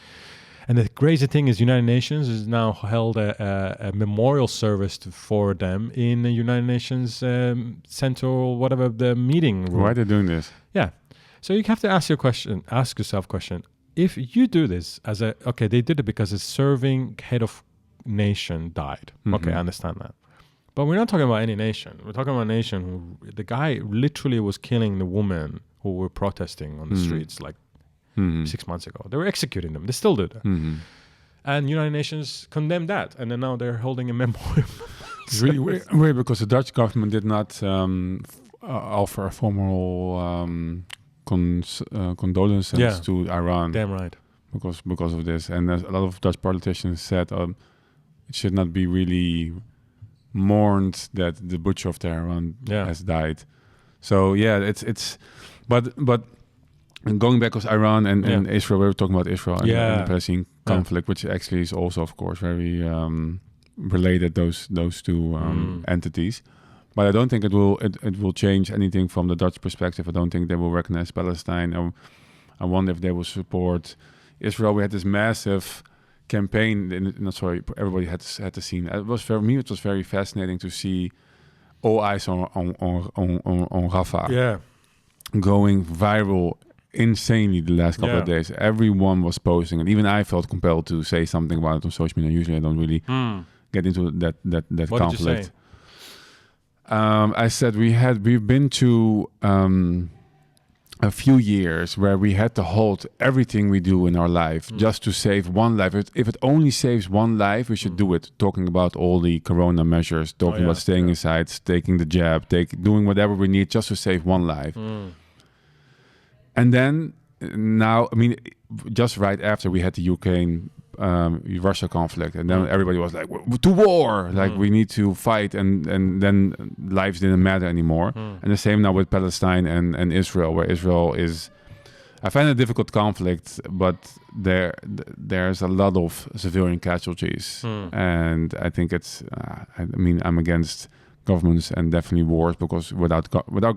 And the crazy thing is, United Nations has now held a memorial service for them in the United Nations central, whatever, the meeting room. Why are they doing this? Yeah. So you have to ask yourself a question. If you do this they did it because a serving head of nation died. Mm-hmm. Okay, I understand that. But we're not talking about any nation. We're talking about a nation the guy literally was killing the women who were protesting on the streets, like, 6 months ago. They were executing them. They still do that. Mm-hmm. And United Nations condemned that, and then now they're holding a memorial. It's really weird because the Dutch government did not offer a formal condolences to Iran. Damn right. Because of this, and a lot of Dutch politicians said it should not be really mourned that the butcher of Tehran has died. So but going back to Iran and Israel, we were talking about Israel and the Palestinian conflict, which actually is also, of course, very related, those two entities. But I don't think it will change anything from the Dutch perspective. I don't think they will recognize Palestine. I wonder if they will support Israel. We had this massive campaign. Everybody had to see. It was for me. It was very fascinating to see all eyes on Rafah going viral insanely the last couple of days. Everyone was posting, and even I felt compelled to say something about it on social media. Usually, I don't really get into that what conflict. Did you say? I said we've been to a few years where we had to halt everything we do in our life just to save one life. If it only saves one life, we should do it. Talking about all the corona measures, talking about staying inside, taking the jab, doing whatever we need just to save one life. And then now, I mean, just right after we had the Ukraine-Russia conflict, and then everybody was like, to war! Like, we need to fight, and then lives didn't matter anymore. And the same now with Palestine and Israel, where Israel is... I find it a difficult conflict, but there's a lot of civilian casualties. And I think it's... I'm against governments and definitely wars, because without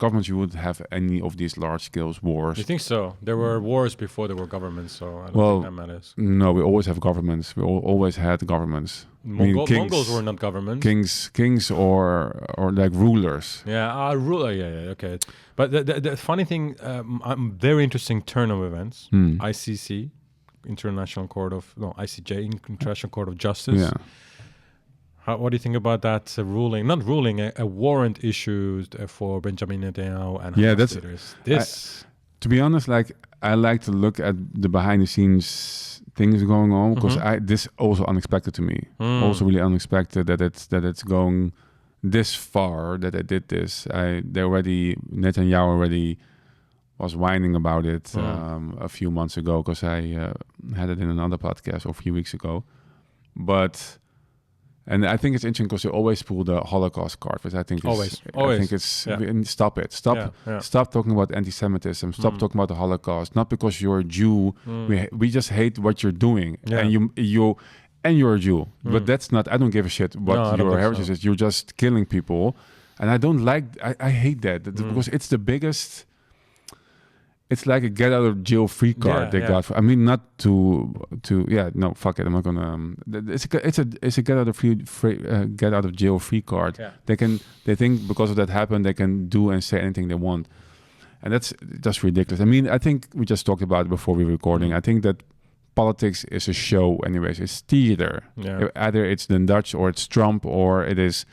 governments you wouldn't have any of these large-scale wars. You think so? There were wars before there were governments, so I don't think that matters. No, we always have governments. We always had governments. Mongols were not governments. Kings or like rulers. Ruler. Okay. But the funny thing, very interesting turn of events. ICC, ICJ, International Court of Justice. Yeah. What do you think about that ruling? Not ruling, a warrant issued for Benjamin Netanyahu and Hamas leaders. To be honest, I like to look at the behind-the-scenes things going on, because this also unexpected to me. Also really unexpected that it's going this far, that they did this. Netanyahu already was whining about it a few months ago, because I had it in another podcast a few weeks ago. And I think it's interesting because they always pull the Holocaust card, which I think is always. I think it's stop it. Stop talking about anti-Semitism. Stop talking about the Holocaust. Not because you're a Jew. We just hate what you're doing, and you're a Jew. But that's not. I don't give a shit what your heritage is. You're just killing people, and I don't like. I hate that because it's the biggest. It's like a get out of jail free card they got. I mean, not no, fuck it. I'm not gonna. It's a get out of jail free card. Yeah. They think because of that happened, they can do and say anything they want, and that's just ridiculous. I mean, I think we just talked about it before we were recording. I think that politics is a show, anyways. It's theater. Yeah. Either it's the Dutch or it's Trump or it is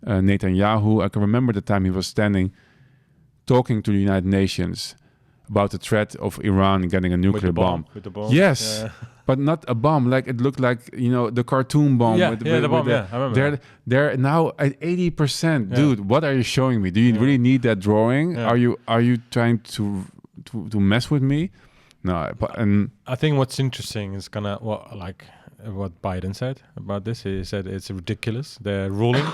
Netanyahu. I can remember the time he was standing, talking to the United Nations about the threat of Iran getting a nuclear bomb. With the bomb? Yes, but not a bomb. Like it looked like, the cartoon bomb. The bomb. I remember. They're now at 80%. Dude, what are you showing me? Do you really need that drawing? Are you trying to mess with me? No. I think what's interesting is what Biden said about this. He said it's ridiculous, the ruling.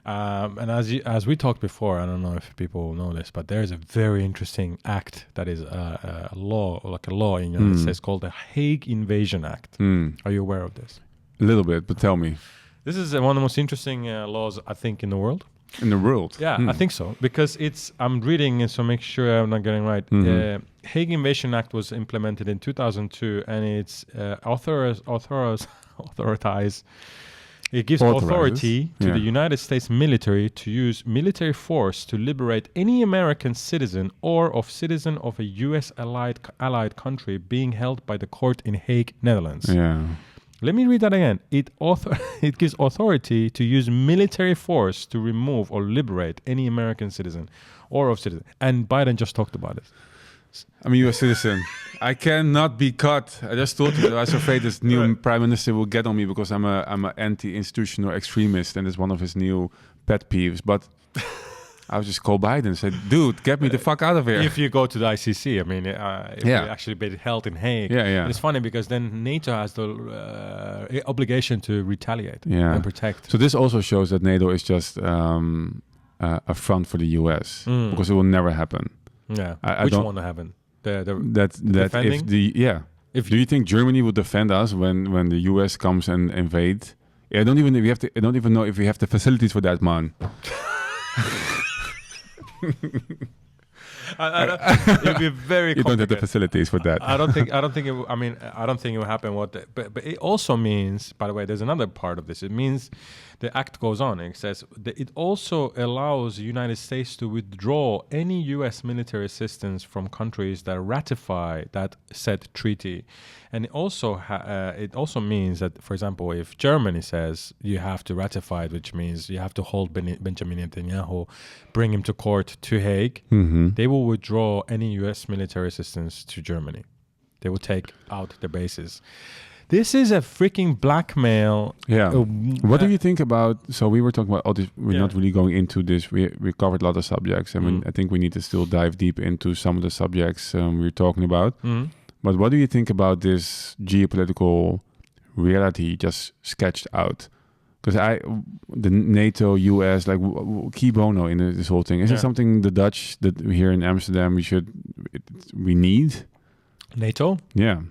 And as we talked before, I don't know if people know this, but there is a very interesting act that is a law in the United States called the Hague Invasion Act. Are you aware of this? A little bit, but tell me. This is one of the most interesting laws, I think, in the world. In the world? Yeah, I think so. Because I'm reading it, so make sure I'm not getting right. Hague Invasion Act was implemented in 2002, and it's It gives authority to the United States military to use military force to liberate any American citizen or citizen of a U.S. allied country being held by the court in Hague, Netherlands. Yeah. Let me read that again. It gives authority to use military force to remove or liberate any American citizen or citizen. And Biden just talked about it. I'm a U.S. citizen. I cannot be cut. I just told you that I was afraid this new prime minister will get on me because I'm a anti-institutional extremist, and it's one of his new pet peeves. But I would just call Biden and say, dude, get me the fuck out of here. If you go to the ICC, I mean, if you actually be held in Hague. Yeah. It's funny because then NATO has the obligation to retaliate and protect. So this also shows that NATO is just a front for the US because it will never happen. Yeah. Which one will happen? The defending? Do you think Germany will defend us when the US comes and invade? I don't even know if we have the facilities for that, man. It'd be very. You don't have the facilities for that. I don't think. I don't think it will happen. But it also means. By the way, there's another part of this. It means the act goes on. It says that it also allows the United States to withdraw any U.S. military assistance from countries that ratify that said treaty, and it also means that, for example, if Germany says you have to ratify it, which means you have to hold Benjamin Netanyahu, bring him to court to Hague, they will withdraw any U.S. military assistance to Germany. They will take out the bases. This is a freaking blackmail. Yeah. What do you think about? So we were talking about all this. We're not really going into this. We covered a lot of subjects. I mean, I think we need to still dive deep into some of the subjects we were talking about. But what do you think about this geopolitical reality just sketched out? Because the NATO, US, like key bono in this whole thing. Is it something the Dutch that here in Amsterdam we need? NATO? Yeah.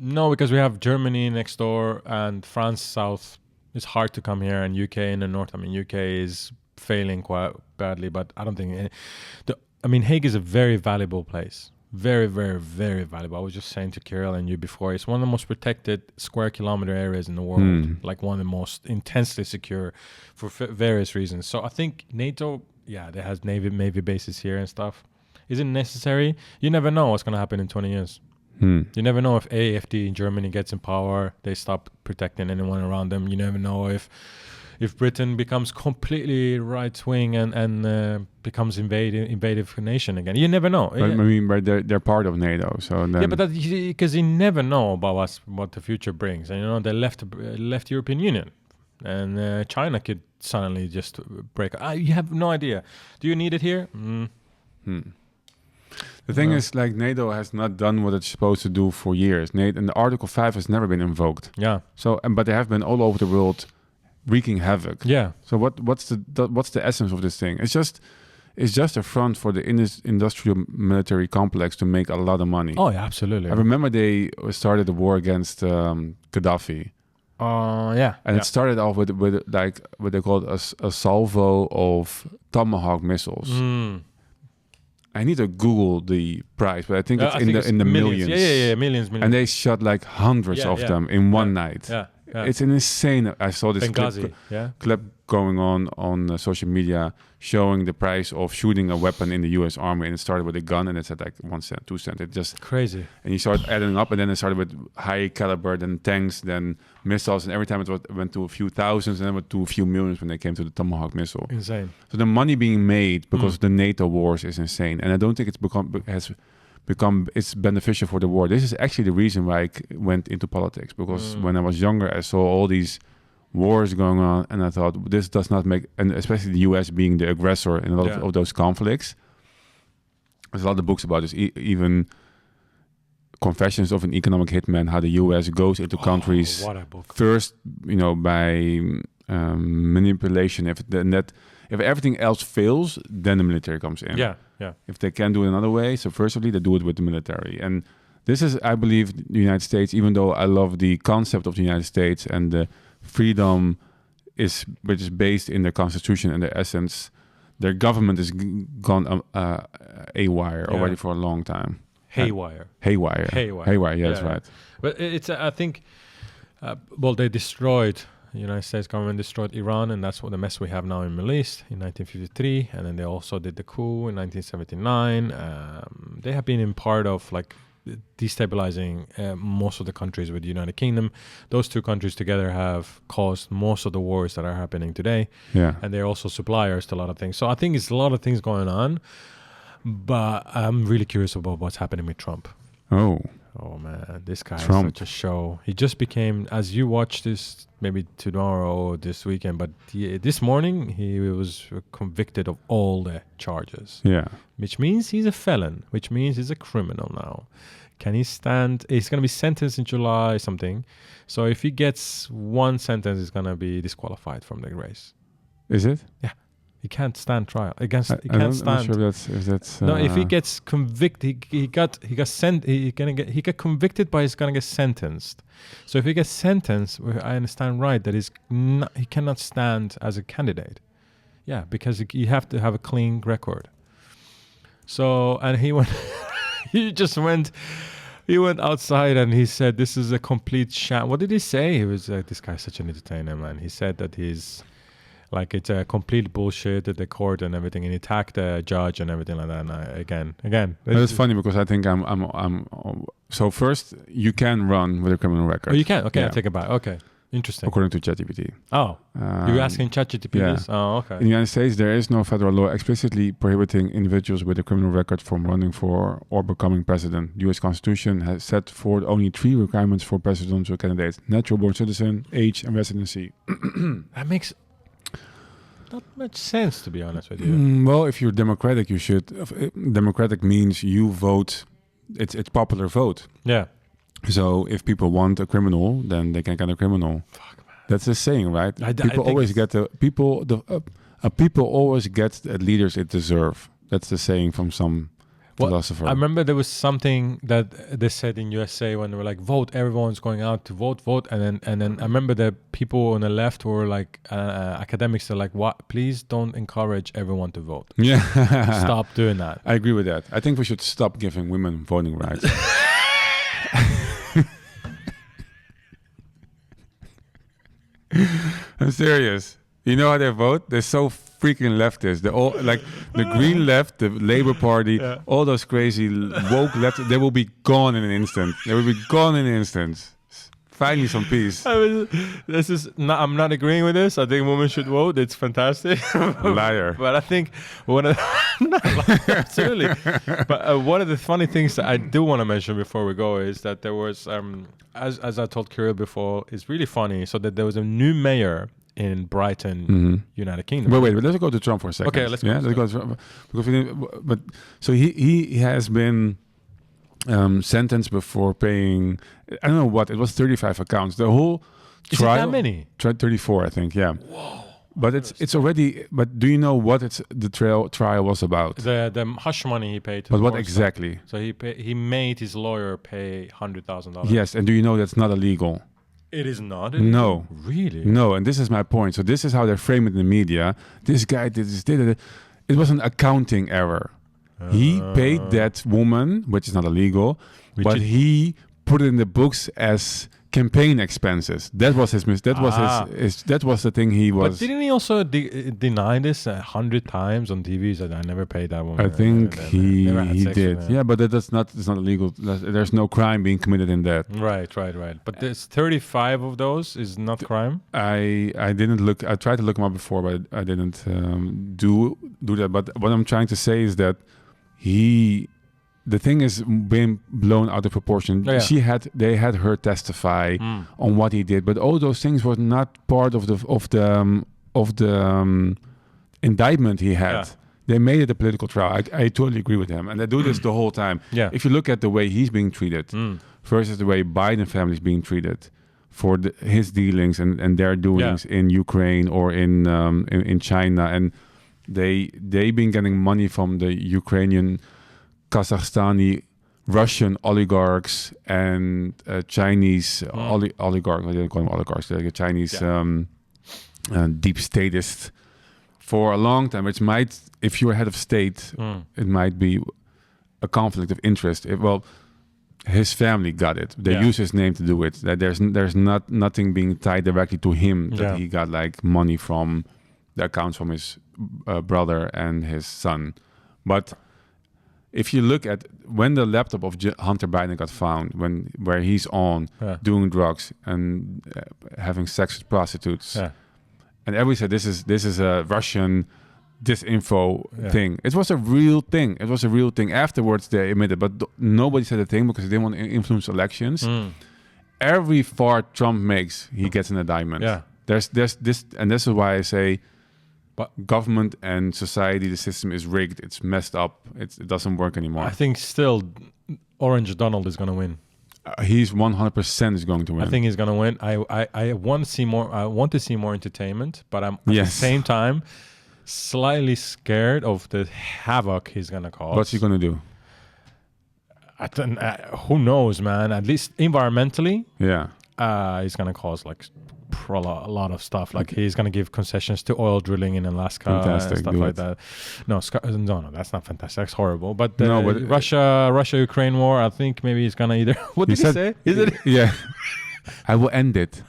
No, because we have Germany next door and France south. It's hard to come here, and UK in the north. I mean, UK is failing quite badly, but I don't think. Hague is a very valuable place. Very, very, very valuable. I was just saying to Kirill and you before, it's one of the most protected square kilometer areas in the world. Like one of the most intensely secure for various reasons. So I think NATO, there has Navy bases here and stuff. Is it necessary? You never know what's going to happen in 20 years. You never know if AfD in Germany gets in power, they stop protecting anyone around them. You never know if Britain becomes completely right-wing and becomes invasive nation again. You never know. But they're part of NATO, so then but because you never know about what the future brings. And they left European Union, and China could suddenly just break. You have no idea. Do you need it here? The thing is, like, NATO has not done what it's supposed to do for years. And the Article 5 has never been invoked. Yeah. So, but they have been all over the world wreaking havoc. Yeah. So what's the essence of this thing? It's just a front for the industrial military complex to make a lot of money. Oh yeah, absolutely. I remember they started the war against Gaddafi. And it started off with like what they called a salvo of Tomahawk missiles. I need to Google the price, but I think it's in the millions. Yeah, millions. And they shot like hundreds of them in one night. Yeah. It's an insane. I saw this clip going on social media showing the price of shooting a weapon in the U.S. Army, and it started with a gun, and it's at like 1 cent, 2 cents. It's just crazy. And you start adding up, and then it started with high caliber, then tanks, then missiles, and every time it went to a few thousands, and then went to a few millions when they came to the Tomahawk missile. Insane. So the money being made because of the NATO wars is insane, and I don't think it's it's beneficial for the war. This is actually the reason why I went into politics, because when I was younger, I saw all these wars going on, and I thought this does not make, and especially the US being the aggressor in a lot of those conflicts. There's a lot of books about this, even Confessions of an Economic Hitman, how the US goes into countries first, by manipulation. If everything else fails, then the military comes in. Yeah. If they can do it another way, so firstly, they do it with the military. And this is, I believe, the United States, even though I love the concept of the United States and the freedom which is based in their constitution and their essence, their government is gone haywire already for a long time. Haywire. Yeah, that's right. But it's, I think, they destroyed, the United States government destroyed Iran, and that's what the mess we have now in Middle East in 1953, and then they also did the coup in 1979. They have been in part of like destabilizing most of the countries with the United Kingdom. Those two countries together have caused most of the wars that are happening today. Yeah. And they're also suppliers to a lot of things. So I think it's a lot of things going on. But I'm really curious about what's happening with Trump. Oh man, this guy Trump. is such a show. He just became, as you watch this maybe tomorrow or this weekend, but this morning he was convicted of all the charges. Yeah. Which means he's a felon, which means he's a criminal now. Can he stand? He's going to be sentenced in July something. So if he gets one sentence, he's going to be disqualified from the race. Is it? Yeah. He can't stand trial. He I'm can't not stand. sure if that's No, if he gets convicted, he got convicted, but he's gonna get sentenced. So if he gets sentenced, I understand right that he cannot stand as a candidate. Yeah, because you have to have a clean record. So and he went, he went outside and he said, "This is a complete sham." What did he say? He was this guy's such an entertainer, man. He said that he's. Like it's a complete bullshit at the court and everything, and he attacked the judge and everything like that. And again, it's funny because I think I'm. So first, you can run with a criminal record. Oh, you can. Okay, Yeah. I take it back. Okay, interesting. According to ChatGPT. Oh, you're asking ChatGPT yeah. this? Oh, okay. In the United States, there is no federal law explicitly prohibiting individuals with a criminal record from running for or becoming president. The U.S. Constitution has set forth only 3 requirements for presidential candidates: natural-born citizen, age, and residency. That makes not much sense, to be honest with you. Well, if you're Democratic, you should. Democratic means you vote. It's popular vote. Yeah. So if people want a criminal, then they can get a criminal. Fuck, man. That's the saying, right? I People think always get the people. People always get the leaders it deserve. That's the saying from some philosopher. I remember there was something that they said in USA when they were like, vote, everyone's going out to vote. And then I remember the people on the left were like, academics are like, what? Please don't encourage everyone to vote. Yeah. Stop doing that. I agree with that. I think we should stop giving women voting rights. I'm serious. You know how they vote? They're so freaking leftist. They're all like the Green Left, the Labour Party, all those crazy woke left. They will be gone in an instant. They will be gone in an instant. Finally, some peace. I'm not agreeing with this. I think women should vote. It's fantastic. Liar. But I think absolutely. But one of the funny things that I do want to mention before we go is that there was, as I told Kirill before, it's really funny. So that there was a new mayor in Brighton, United Kingdom. Wait, let's go to Trump for a second. Okay, let's go to Trump. Because so he has been sentenced before paying, I don't know what, it was 35 accounts. The whole trial. Is it that many? 34, I think, yeah. Whoa. But it's already, but do you know what the trial was about? The hush money he paid. But what exactly? So he made his lawyer pay $100,000. Yes, and do you know that's not illegal? It is not? No. Really? No, and this is my point. So this is how they frame it in the media. This guy did this, it was an accounting error. He paid that woman, which is not illegal, but he put it in the books as campaign expenses. That was his that was the thing he was. But didn't he also deny this 100 times on TV? That I never paid that woman. I think he did. Yeah, but it's not illegal. There's no crime being committed in that. Right. But there's 35 of those is not crime. I didn't look. I tried to look him up before, but I didn't do that. But what I'm trying to say is that the thing is being blown out of proportion. Oh, yeah. They had her testify on what he did, but all those things were not part of the indictment he had. Yeah. They made it a political trial. I totally agree with him, and they do this the whole time. Yeah. If you look at the way he's being treated versus the way Biden family is being treated for his dealings and their doings in Ukraine or in China, and they've been getting money from the Ukrainian, Kazakhstani, Russian oligarchs and Chinese oligarchs. I didn't call them oligarchs. They're Chinese deep statists for a long time. Which might, if you're head of state, it might be a conflict of interest. His family got it. They use his name to do it. That there's nothing being tied directly to him. That he got like money from the accounts from his brother and his son. But if you look at when the laptop of Hunter Biden got found, where he's doing drugs and having sex with prostitutes, and everybody said this is a Russian disinfo thing. It was a real thing. It was a real thing. Afterwards, they admitted, but nobody said a thing because they didn't want to influence elections. Every fart Trump makes, he gets an indictment. Yeah. There's this, and this is why I say, but government and society, the system is rigged. It's messed up. It doesn't work anymore. I think still, Orange Donald is going to win. He's 100% is going to win. I think he's going to win. I want to see more. I want to see more entertainment, but I'm at the same time slightly scared of the havoc he's going to cause. What's he going to do? Who knows, man? At least environmentally, he's going to cause like a lot of stuff. Like he's going to give concessions to oil drilling in Alaska and stuff like that. No, that's not fantastic. That's horrible. But Russia-Ukraine war, I think maybe he's going to either... What did he say? Is it? Yeah. I will end it.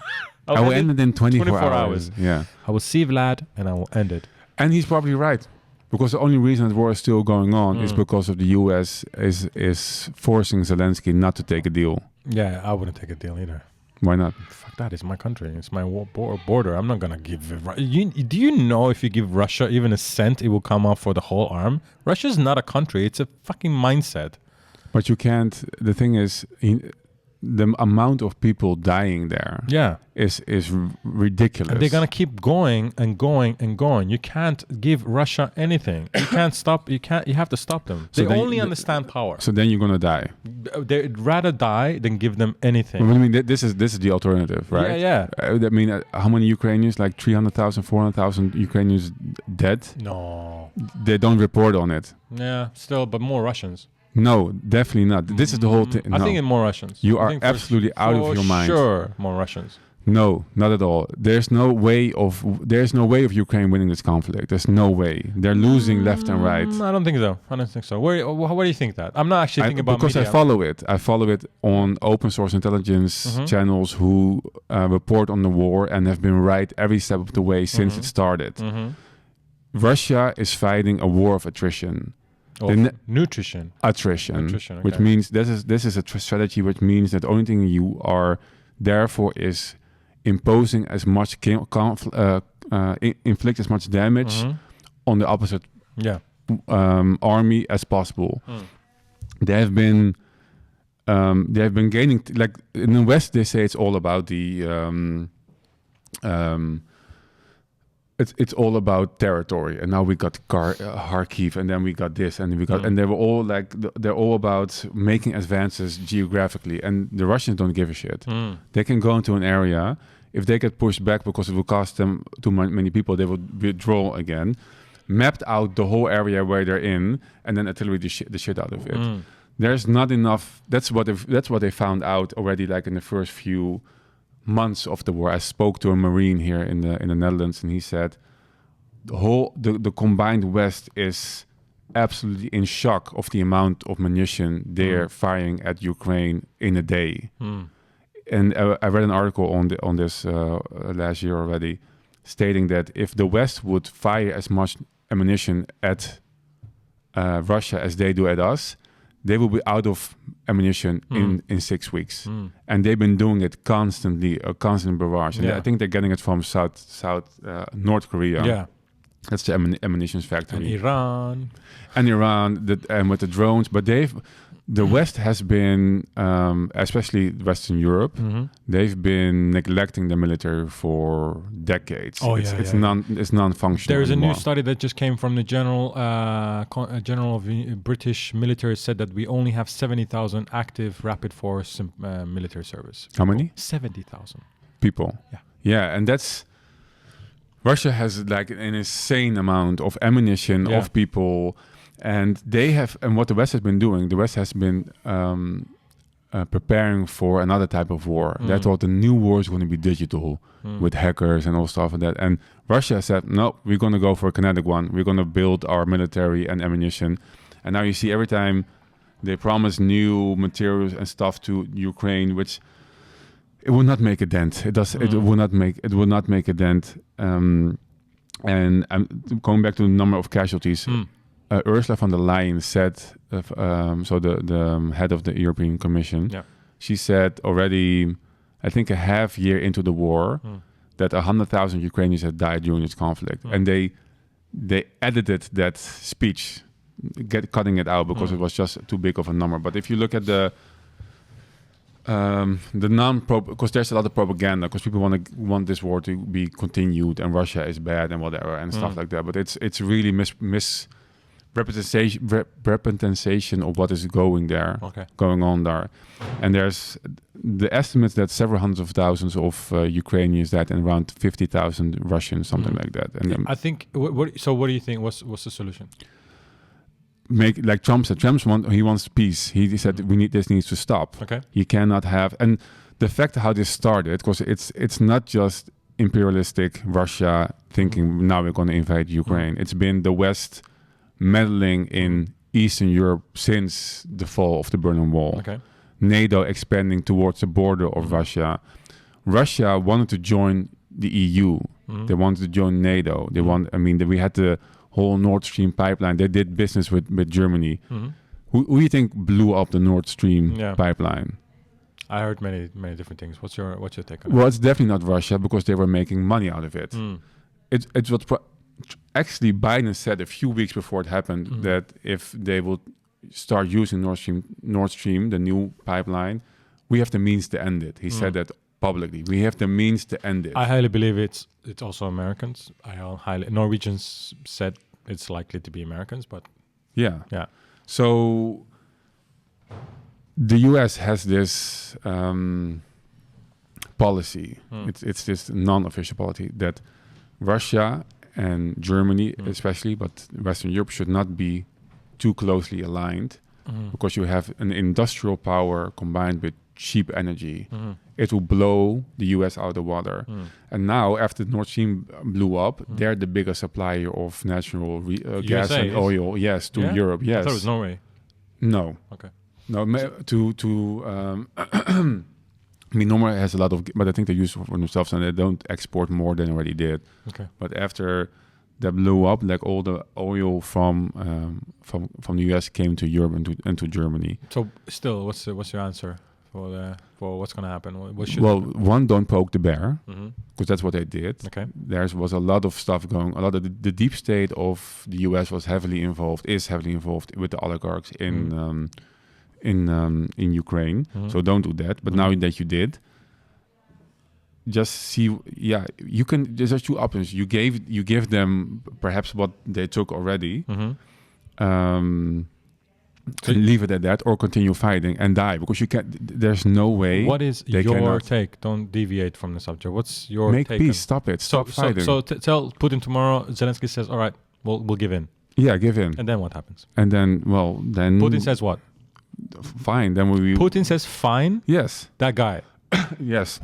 I will end it in 24 hours. Yeah. I will see Vlad and I will end it. And he's probably right. Because the only reason the war is still going on is because of the U.S. is forcing Zelensky not to take a deal. Yeah, I wouldn't take a deal either. Why not? Fuck that. It's my country. It's my border. I'm not going to give it. Do you know if you give Russia even a cent, it will come up for the whole arm? Russia's not a country. It's a fucking mindset. But you can't. The thing is, the amount of people dying there is ridiculous. And they're going to keep going and going and going. You can't give Russia anything. You can't stop. You have to stop them. So they only understand power. So then you're going to die. They'd rather die than give them anything. I mean, this is the alternative, right? Yeah. I mean, how many Ukrainians? Like 300,000, 400,000 Ukrainians dead? No. They don't report on it. Yeah, still, but more Russians. No, definitely not. This is the whole thing. I think it's more Russians. You are absolutely out of your mind. Sure, more Russians. No, not at all. There's no way of Ukraine winning this conflict. There's no way. They're losing left and right. I don't think so. Where do you think that? I'm not actually thinking about because media. I follow it on open source intelligence channels who report on the war and have been right every step of the way since it started. Russia is fighting a war of attrition. Nutrition. Attrition, okay. Which means this is a strategy, which means that the only thing you are there for is imposing as much inflict as much damage on the opposite army as possible. They have been gaining, like in the West they say it's all about the it's all about territory, and now we got Kharkiv, and then we got this, and we got, and they were all like they're all about making advances geographically, and the Russians don't give a shit. They can go into an area. If they get pushed back because it will cost them too many people, they will withdraw again. Mapped out the whole area where they're in, and then artillery the shit out of it. There's not enough. That's what they found out already. Like in the first few months of the war, I spoke to a Marine here in the Netherlands, and he said the combined West is absolutely in shock of the amount of munition they're firing at Ukraine in a day. And I read an article on this last year already, stating that if the West would fire as much ammunition at Russia as they do at us, they will be out of ammunition in 6 weeks. And they've been doing it constantly, a constant barrage. And I think they're getting it from North Korea. Yeah. That's the ammunition factory. And Iran. And with the drones. But the West has been, especially Western Europe, they've been neglecting the military for decades. It's non-functional. There's a new study that just came from the General of the British military, said that we only have 70,000 active rapid force military service. How many? 70,000 people. Yeah, and that's Russia has like an insane amount of ammunition, of people. And what the West has been doing, the West has been preparing for another type of war. They thought the new war is going to be digital with hackers and all stuff like that. And Russia said, no, we're going to go for a kinetic one. We're going to build our military and ammunition. And now you see every time they promise new materials and stuff to Ukraine, which it will not make a dent. It will not make a dent. And I'm going back to the number of casualties. Ursula von der Leyen said, so the head of the European Commission, she said already, I think a half year into the war, that 100,000 Ukrainians had died during this conflict. And they they edited that speech, cutting it out because it was just too big of a number. But if you look at the because there's a lot of propaganda, because people want this war to be continued and Russia is bad and whatever and stuff like that. But it's really representation of what is going on there. And there's the estimates that several hundreds of thousands of Ukrainians died and around 50,000 Russians, something like that. And I think. So what do you think? What's the solution? Make like Trump said. He wants peace. He said this needs to stop. Okay. You cannot have, and the fact how this started, because it's not just imperialistic Russia thinking now we're going to invade Ukraine. It's been the West meddling in Eastern Europe since the fall of the Berlin Wall. Okay. NATO expanding towards the border of Russia. Russia wanted to join the EU. They wanted to join NATO. We had the whole Nord Stream pipeline. They did business with Germany. Who do you think blew up the Nord Stream pipeline? I heard many different things. What's your take on Well, it's definitely not Russia, because they were making money out of it. It's what actually Biden said a few weeks before it happened, that if they would start using Nord Stream, the new pipeline, we have the means to end it. He said that publicly. We have the means to end it. I highly believe it's also Americans. Norwegians said it's likely to be Americans, but yeah. Yeah. So the US has this policy. It's this non-official policy that Russia and Germany especially, but Western Europe should not be too closely aligned, because you have an industrial power combined with cheap energy. It will blow the US out of the water. And now, after Nord Stream blew up, they're the biggest supplier of natural gas and oil. Yes, to Europe. Yes, I thought it was Norway. No. Okay. No. I mean, Norway has a lot of, but I think they use it for themselves, and they don't export more than they already did. Okay. But after that blew up, like all the oil from the US came to Europe and to Germany. So, still, what's your answer for what's going to happen? What should happen? One, don't poke the bear, because that's what they did. Okay. There was a lot of stuff going. A lot of the deep state of the US is heavily involved with the oligarchs in Ukraine. So don't do that. But now that you did, just see. Yeah, you can. There's two options. You give them perhaps what they took already. Leave it at that, or continue fighting and die, because you can't. There's no way. What is your take? Don't deviate from the subject. What's your make take? Peace. Stop it. Stop fighting. So tell Putin tomorrow. Zelensky says, "All right, we'll give in." Yeah, give in. And then what happens? And then, then Putin says what? Fine. Then Putin says fine. Yes. That guy. Yes.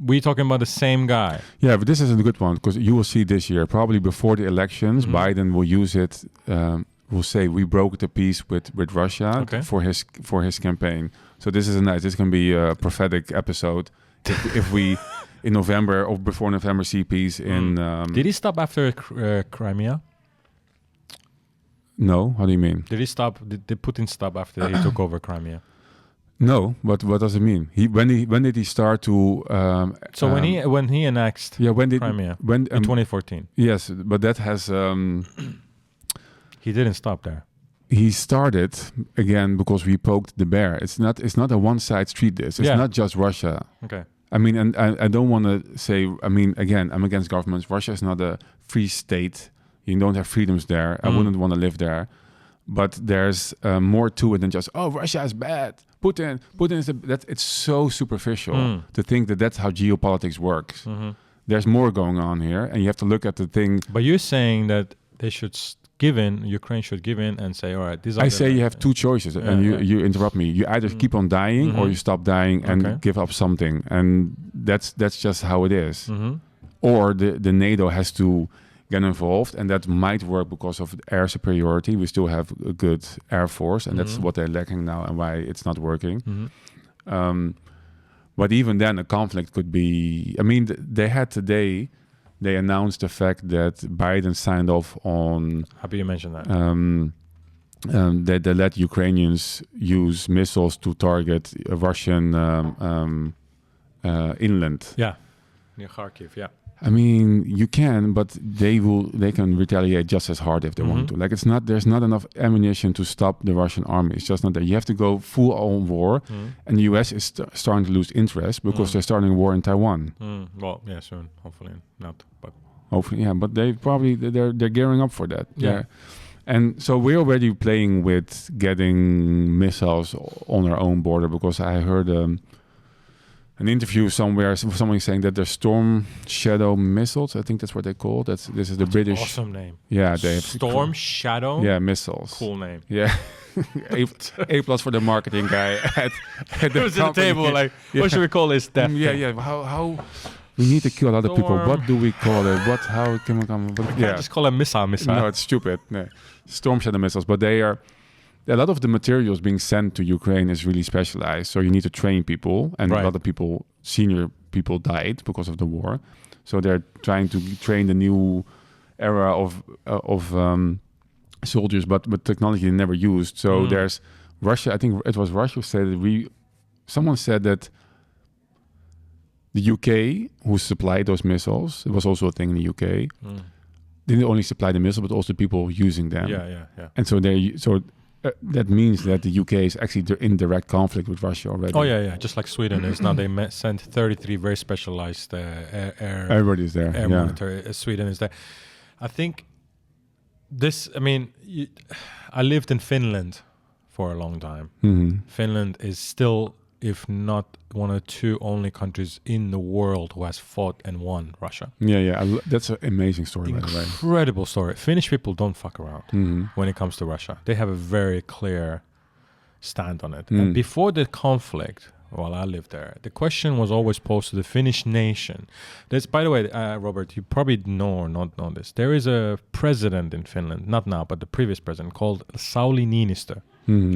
We talking about the same guy. Yeah, but this is a good one, because you will see this year, probably before the elections, Biden will use it. Will say we broke the peace with Russia for his campaign. So this is this can be a prophetic episode if we in November or before November see peace in. Did he stop after Crimea? No, how do you mean? Did he stop? Did Putin stop after he took over Crimea? No, what does it mean? When did he start to? So when he annexed Crimea in 2014. Yes, but that has. He didn't stop there. He started again because we poked the bear. It's not a one-side street. It's not just Russia. Okay. I mean, and I don't want to say. I mean, again, I'm against governments. Russia is not a free state. You don't have freedoms there. I wouldn't want to live there. But there's more to it than just Russia is bad. Putin is it's so superficial to think that that's how geopolitics works. There's more going on here, and you have to look at the thing. But you're saying that they should Ukraine should give in and say, all right, these are. I say you have two choices, and you interrupt me. You either keep on dying or you stop dying and give up something, and that's just how it is. Or the NATO has to get involved, and that might work because of air superiority. We still have a good air force, and that's what they're lacking now, and why it's not working. But even then, a conflict could be. I mean, they had today. They announced the fact that Biden signed off on. Happy you mentioned that. That they let Ukrainians use missiles to target Russian inland. Yeah. Near Kharkiv, yeah. I mean, you can, but they can retaliate just as hard if they want to. Like, there's not enough ammunition to stop the Russian army. It's just not there. You have to go full on war, and the US is starting to lose interest because they're starting a war in Taiwan. Well, yeah, soon, hopefully not, but hopefully, yeah. But they're gearing up for that. Yeah. And so we're already playing with getting missiles on our own border because I heard an interview somewhere, someone saying that they're Storm Shadow missiles. I think that's what they call. This is the British. Awesome name. Yeah, they have Storm Shadow. Yeah, missiles. Cool name. Yeah, A+ for the marketing guy at the Who's at the table like, what should we call this? Yeah. How we need to kill a lot of people. What do we call it? How can we come? Yeah, just call it missile. No, it's stupid. No. Storm Shadow missiles, but they are. A lot of the materials being sent to Ukraine is really specialized, so you need to train people, and a lot of people, senior people, died because of the war. So they're trying to train the new era of soldiers, but with technology they never used. So there's Russia. I think it was Russia who said someone said that the UK, who supplied those missiles, it was also a thing in the UK. Didn't only supply the missile, but also people using them. Yeah. And so that means that the UK is actually in direct conflict with Russia already. Oh yeah. Just like Sweden is now. They sent 33 very specialized air. Everybody's there. Air monitor. Sweden is there. I think this. I mean, I lived in Finland for a long time. Finland is still, if not one or two only countries in the world who has fought and won Russia. Yeah. That's an amazing story, by the way. Incredible story. Finnish people don't fuck around when it comes to Russia. They have a very clear stand on it. And before the conflict, while I lived there, the question was always posed to the Finnish nation. There's, by the way, Robert, you probably know or not know this. There is a president in Finland, not now, but the previous president, called Sauli Niinistö.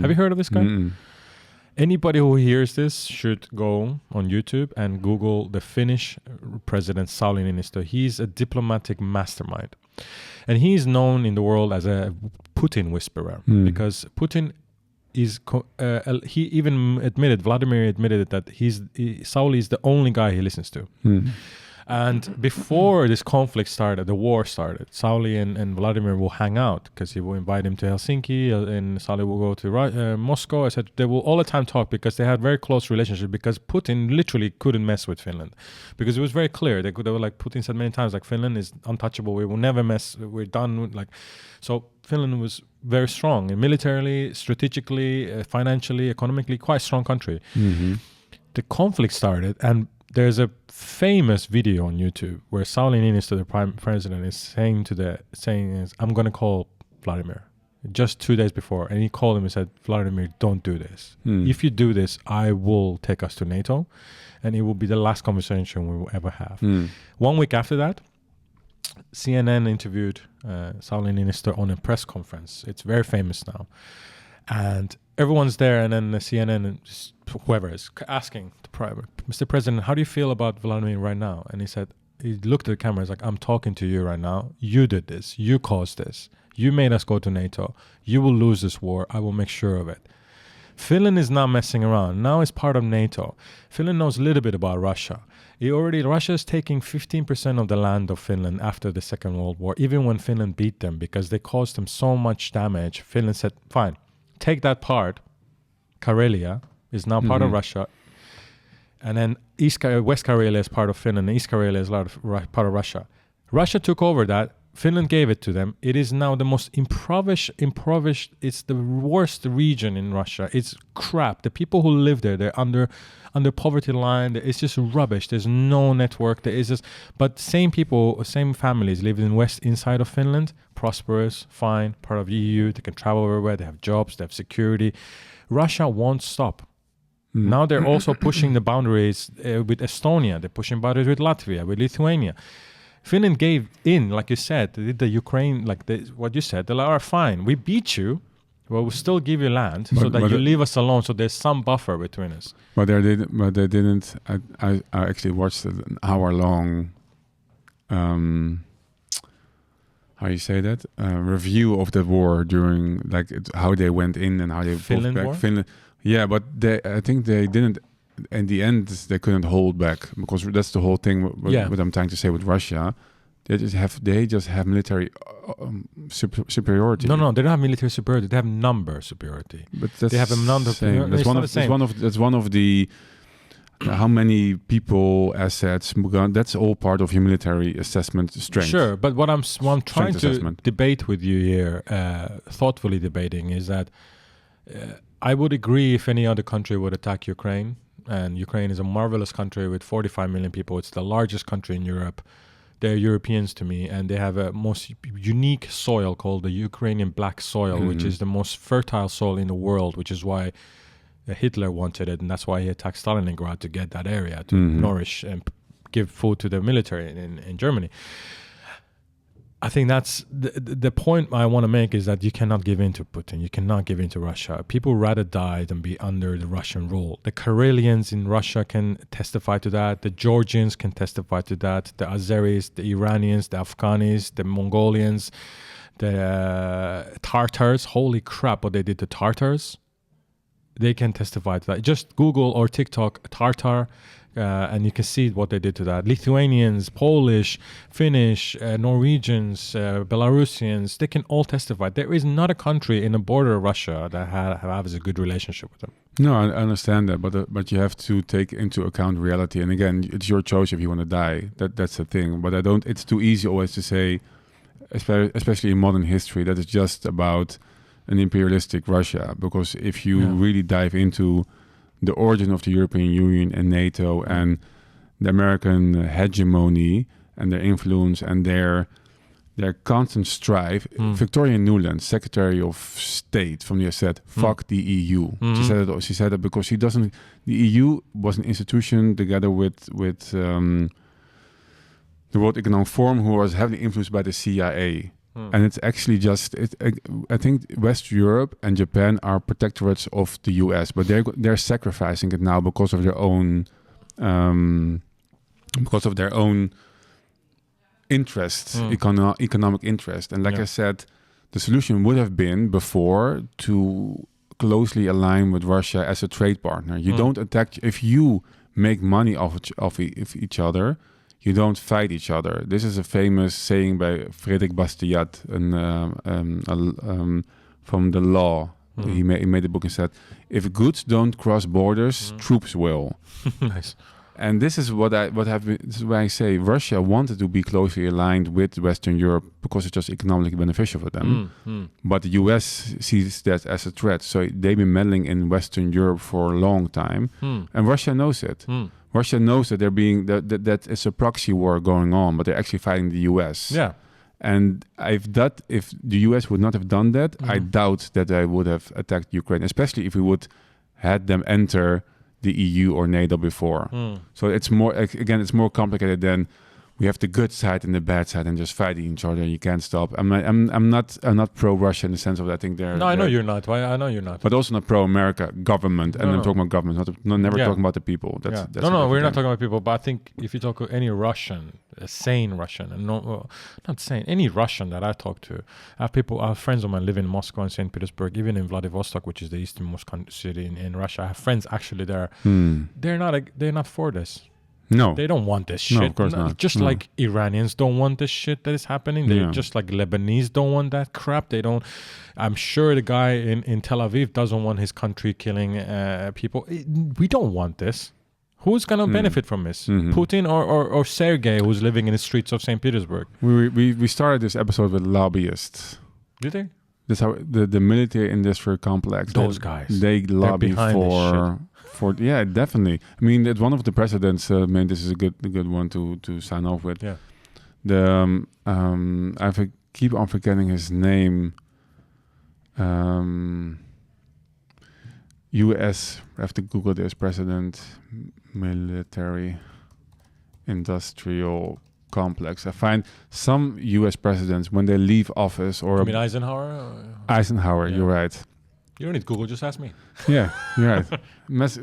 Have you heard of this guy? Anybody who hears this should go on YouTube and Google the Finnish president Sauli Niinistö. He's a diplomatic mastermind. And he's known in the world as a Putin whisperer because Putin is, he even admitted, Vladimir admitted that Sauli is the only guy he listens to. And before this conflict started, the war started, Sauli and Vladimir will hang out because he will invite him to Helsinki and Sauli will go to Moscow. I said they will all the time talk because they had very close relationship because Putin literally couldn't mess with Finland because it was very clear. They were like, Putin said many times, like, Finland is untouchable. We will never mess. We're done. So Finland was very strong and militarily, strategically, financially, economically, quite strong country. The conflict started and there's a famous video on YouTube where Sauli Niinistö, the prime president, is saying I'm going to call Vladimir just 2 days before. And he called him and said, Vladimir, don't do this. If you do this, I will take us to NATO. And it will be the last conversation we will ever have. 1 week after that, CNN interviewed Sauli Niinistö on a press conference. It's very famous now. And everyone's there, and then the CNN, whoever is asking the private, Mr. President, how do you feel about Vladimir right now? And he looked at the camera, he's like, I'm talking to you right now. You did this. You caused this. You made us go to NATO. You will lose this war. I will make sure of it. Finland is not messing around. Now it's part of NATO. Finland knows a little bit about Russia. Russia is taking 15% of the land of Finland after the Second World War, even when Finland beat them, because they caused them so much damage. Finland said, fine, take that part. Karelia is now part of Russia. And then West Karelia is part of Finland, and East Karelia is part of Russia. Russia took over that. Finland gave it to them. It is now the most impoverished. It's the worst region in Russia. It's crap. The people who live there, they're under poverty line. It's just rubbish. There's no network. But same people, same families live inside of Finland, prosperous, fine, part of the EU. They can travel everywhere. They have jobs. They have security. Russia won't stop. Now they're also pushing the boundaries with Estonia. They're pushing boundaries with Latvia, with Lithuania. Finland gave in, like you said, the Ukraine, what you said. They're like, all right, fine, we beat you, but we'll still give you land so that you leave us alone. So there's some buffer between us. But they didn't. I actually watched an hour-long, how you say that, review of the war during how they went in and how they Finland back. war? Finland. Yeah, but I think they didn't in the end, they couldn't hold back, because that's the whole thing. What I'm trying to say with Russia, they just have military superiority. No, they don't have military superiority. They have number superiority. But that's they have a number. That's one of the how many people, assets. That's all part of your military assessment strength. Sure, but what I'm trying to debate with you here, thoughtfully debating, is that I would agree if any other country would attack Ukraine, and Ukraine is a marvelous country with 45 million people. It's the largest country in Europe. They're Europeans to me, and they have a most unique soil called the Ukrainian black soil, which is the most fertile soil in the world, which is why Hitler wanted it, and that's why he attacked Stalingrad, to get that area, to nourish and give food to the military in Germany. I think that's the point I want to make, is that you cannot give in to Putin. You cannot give in to Russia. People rather die than be under the Russian rule. The Karelians in Russia can testify to that. The Georgians can testify to that. The Azeris, the Iranians, the Afghanis, the Mongolians, the Tartars. Holy crap, what they did to Tartars. They can testify to that. Just Google or TikTok Tartar, and you can see what they did to that. Lithuanians, Polish, Finnish, Norwegians, Belarusians, they can all testify. There is not a country in the border of Russia that has a good relationship with them. No, I understand that, but you have to take into account reality. And again, it's your choice if you want to die. That's the thing. But it's too easy always to say, especially in modern history, that it's just about an imperialistic Russia, because if you really dive into the origin of the European Union and NATO and the American hegemony and their influence and their constant strife, Victoria Nuland, Secretary of State from the US, said, "Fuck the EU." She said it because the EU was an institution together with the World Economic Forum, who was heavily influenced by the CIA. And it's actually I think West Europe and Japan are protectorates of the US, but they're sacrificing it now because of their own interests, economic interest. And like I said, the solution would have been before to closely align with Russia as a trade partner. You don't attack if you make money off each other. You don't fight each other. This is a famous saying by Frédéric Bastiat, from the law. He made a book and said, "If goods don't cross borders, troops will." Nice. And this is this is why I say Russia wanted to be closely aligned with Western Europe because it's just economically beneficial for them. But the US sees that as a threat. So they've been meddling in Western Europe for a long time. And Russia knows it. Russia knows that that it's a proxy war going on, but they're actually fighting the US. Yeah. And if the US would not have done that, I doubt that they would have attacked Ukraine, especially if we would had them enter the EU or NATO before. So it's more complicated than we have the good side and the bad side and just fighting each other and you can't stop. I'm not pro-Russia in the sense of I think they're... No, I know you're not. I know you're not. But also not pro-America government. And I'm talking about government, never talking about the people. That's we're not talking about people. But I think if you talk to any Russian, a sane Russian, and not sane, any Russian that I talk to, I have friends of mine live in Moscow and St. Petersburg, even in Vladivostok, which is the easternmost city in Russia. I have friends actually there. They're not for this. No. They don't want this shit. No, of course not. Just like Iranians don't want this shit that is happening. They're just like Lebanese don't want that crap. I'm sure the guy in Tel Aviv doesn't want his country killing people. We don't want this. Who's going to benefit from this? Putin or Sergei, who's living in the streets of St. Petersburg? We started this episode with lobbyists. Did they? That's how the military industrial complex. Those guys. They lobby for definitely. I mean, it's one of the presidents. This is a good one to sign off with. Yeah. I keep on forgetting his name. U.S. I have to Google this. President, military, industrial complex. I find some U.S. presidents when they leave office or... You mean Eisenhower? Eisenhower, you're right. You don't need Google, just ask me. Yeah, you're right.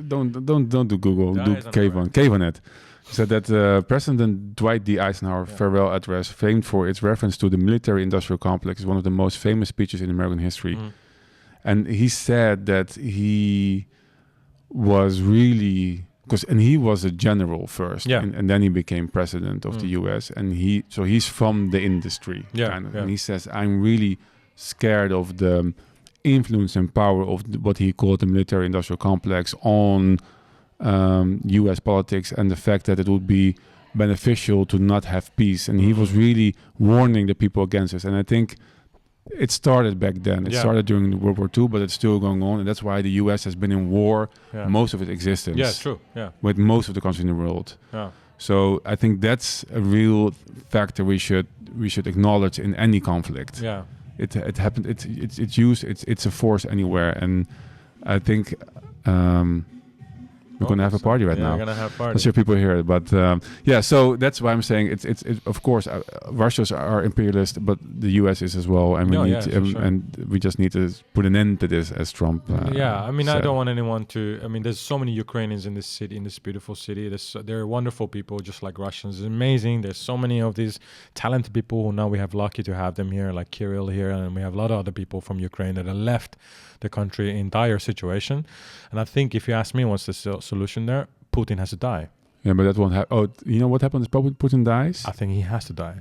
Don't do Google, do Kayvan it. He said that President Dwight D. Eisenhower farewell address, famed for its reference to the military-industrial complex, is one of the most famous speeches in American history. And he said that he was really because he was a general first, Yeah. and then he became president of the U.S. And he's from the industry, kind of, and he says, I'm really scared of the influence and power of what he called the military-industrial complex on U.S. politics, and the fact that it would be beneficial to not have peace. And he was really warning the people against this. And I think it started back then. It started during World War II, but it's still going on. And that's why the U.S. has been in war most of its existence. Yeah, true. Yeah. With most of the countries in the world. Yeah. So I think that's a real factor we should acknowledge in any conflict. Yeah. It happened. It's used. It's a force anywhere. And I think we're going to have a party right now. We're going to have a party. I'm sure people hear it, but so that's why I'm saying it's of course Russia's are imperialist, but the US is as well, and we just need to put an end to this, as Trump. I mean, said. I don't want anyone to. I mean, there's so many Ukrainians in this city, in this beautiful city. They're wonderful people, just like Russians. It's amazing. There's so many of these talented people who now we have lucky to have them here, like Kirill here, and we have a lot of other people from Ukraine that have left the country in dire situation. And I think if you ask me, what's the solution there? Putin has to die. Yeah, but that won't happen. Oh, you know what happens if Putin dies? I think he has to die.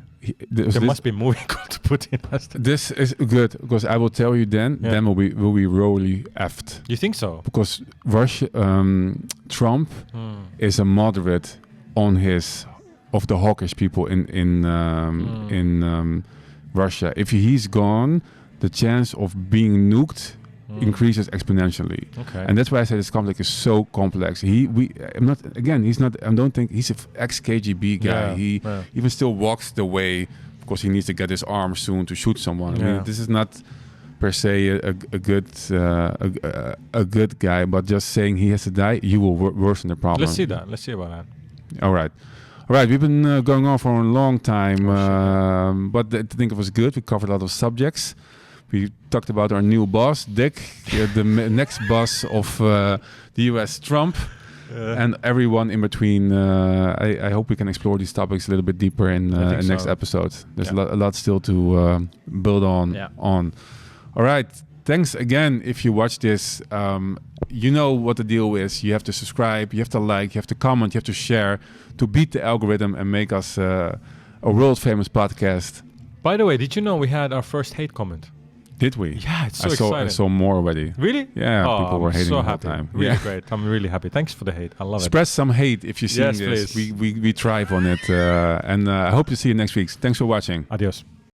There must be a movie called Putin has to die. This is good, because I will tell you then will be royally effed. You think so? Because Trump is a moderate of the hawkish people in Russia. If he's gone, the chance of being nuked increases exponentially. Okay. And that's why I say this conflict is so complex. I don't think he's an ex-KGB guy. He even still walks the way because he needs to get his arm soon to shoot someone. I mean, this is not per se a good guy, but just saying he has to die, you will worsen the problem. Let's see about that. All right. We've been going on for a long time, but I think it was good. We covered a lot of subjects. We talked about our new boss, Dick, the next boss of the US, Trump, and everyone in between. I hope we can explore these topics a little bit deeper in next episode. There's a lot still to build on. Yeah. All right. Thanks again. If you watch this, you know what the deal is. You have to subscribe, you have to like, you have to comment, you have to share to beat the algorithm and make us a world famous podcast. By the way, did you know we had our first hate comment? Did we? Yeah, it's so exciting. I saw more already. Really? Yeah, people were hating so the whole time. Really great. I'm really happy. Thanks for the hate. I love it. Spread some hate if you see this. Please. We thrive on it. And I hope to see you next week. Thanks for watching. Adios.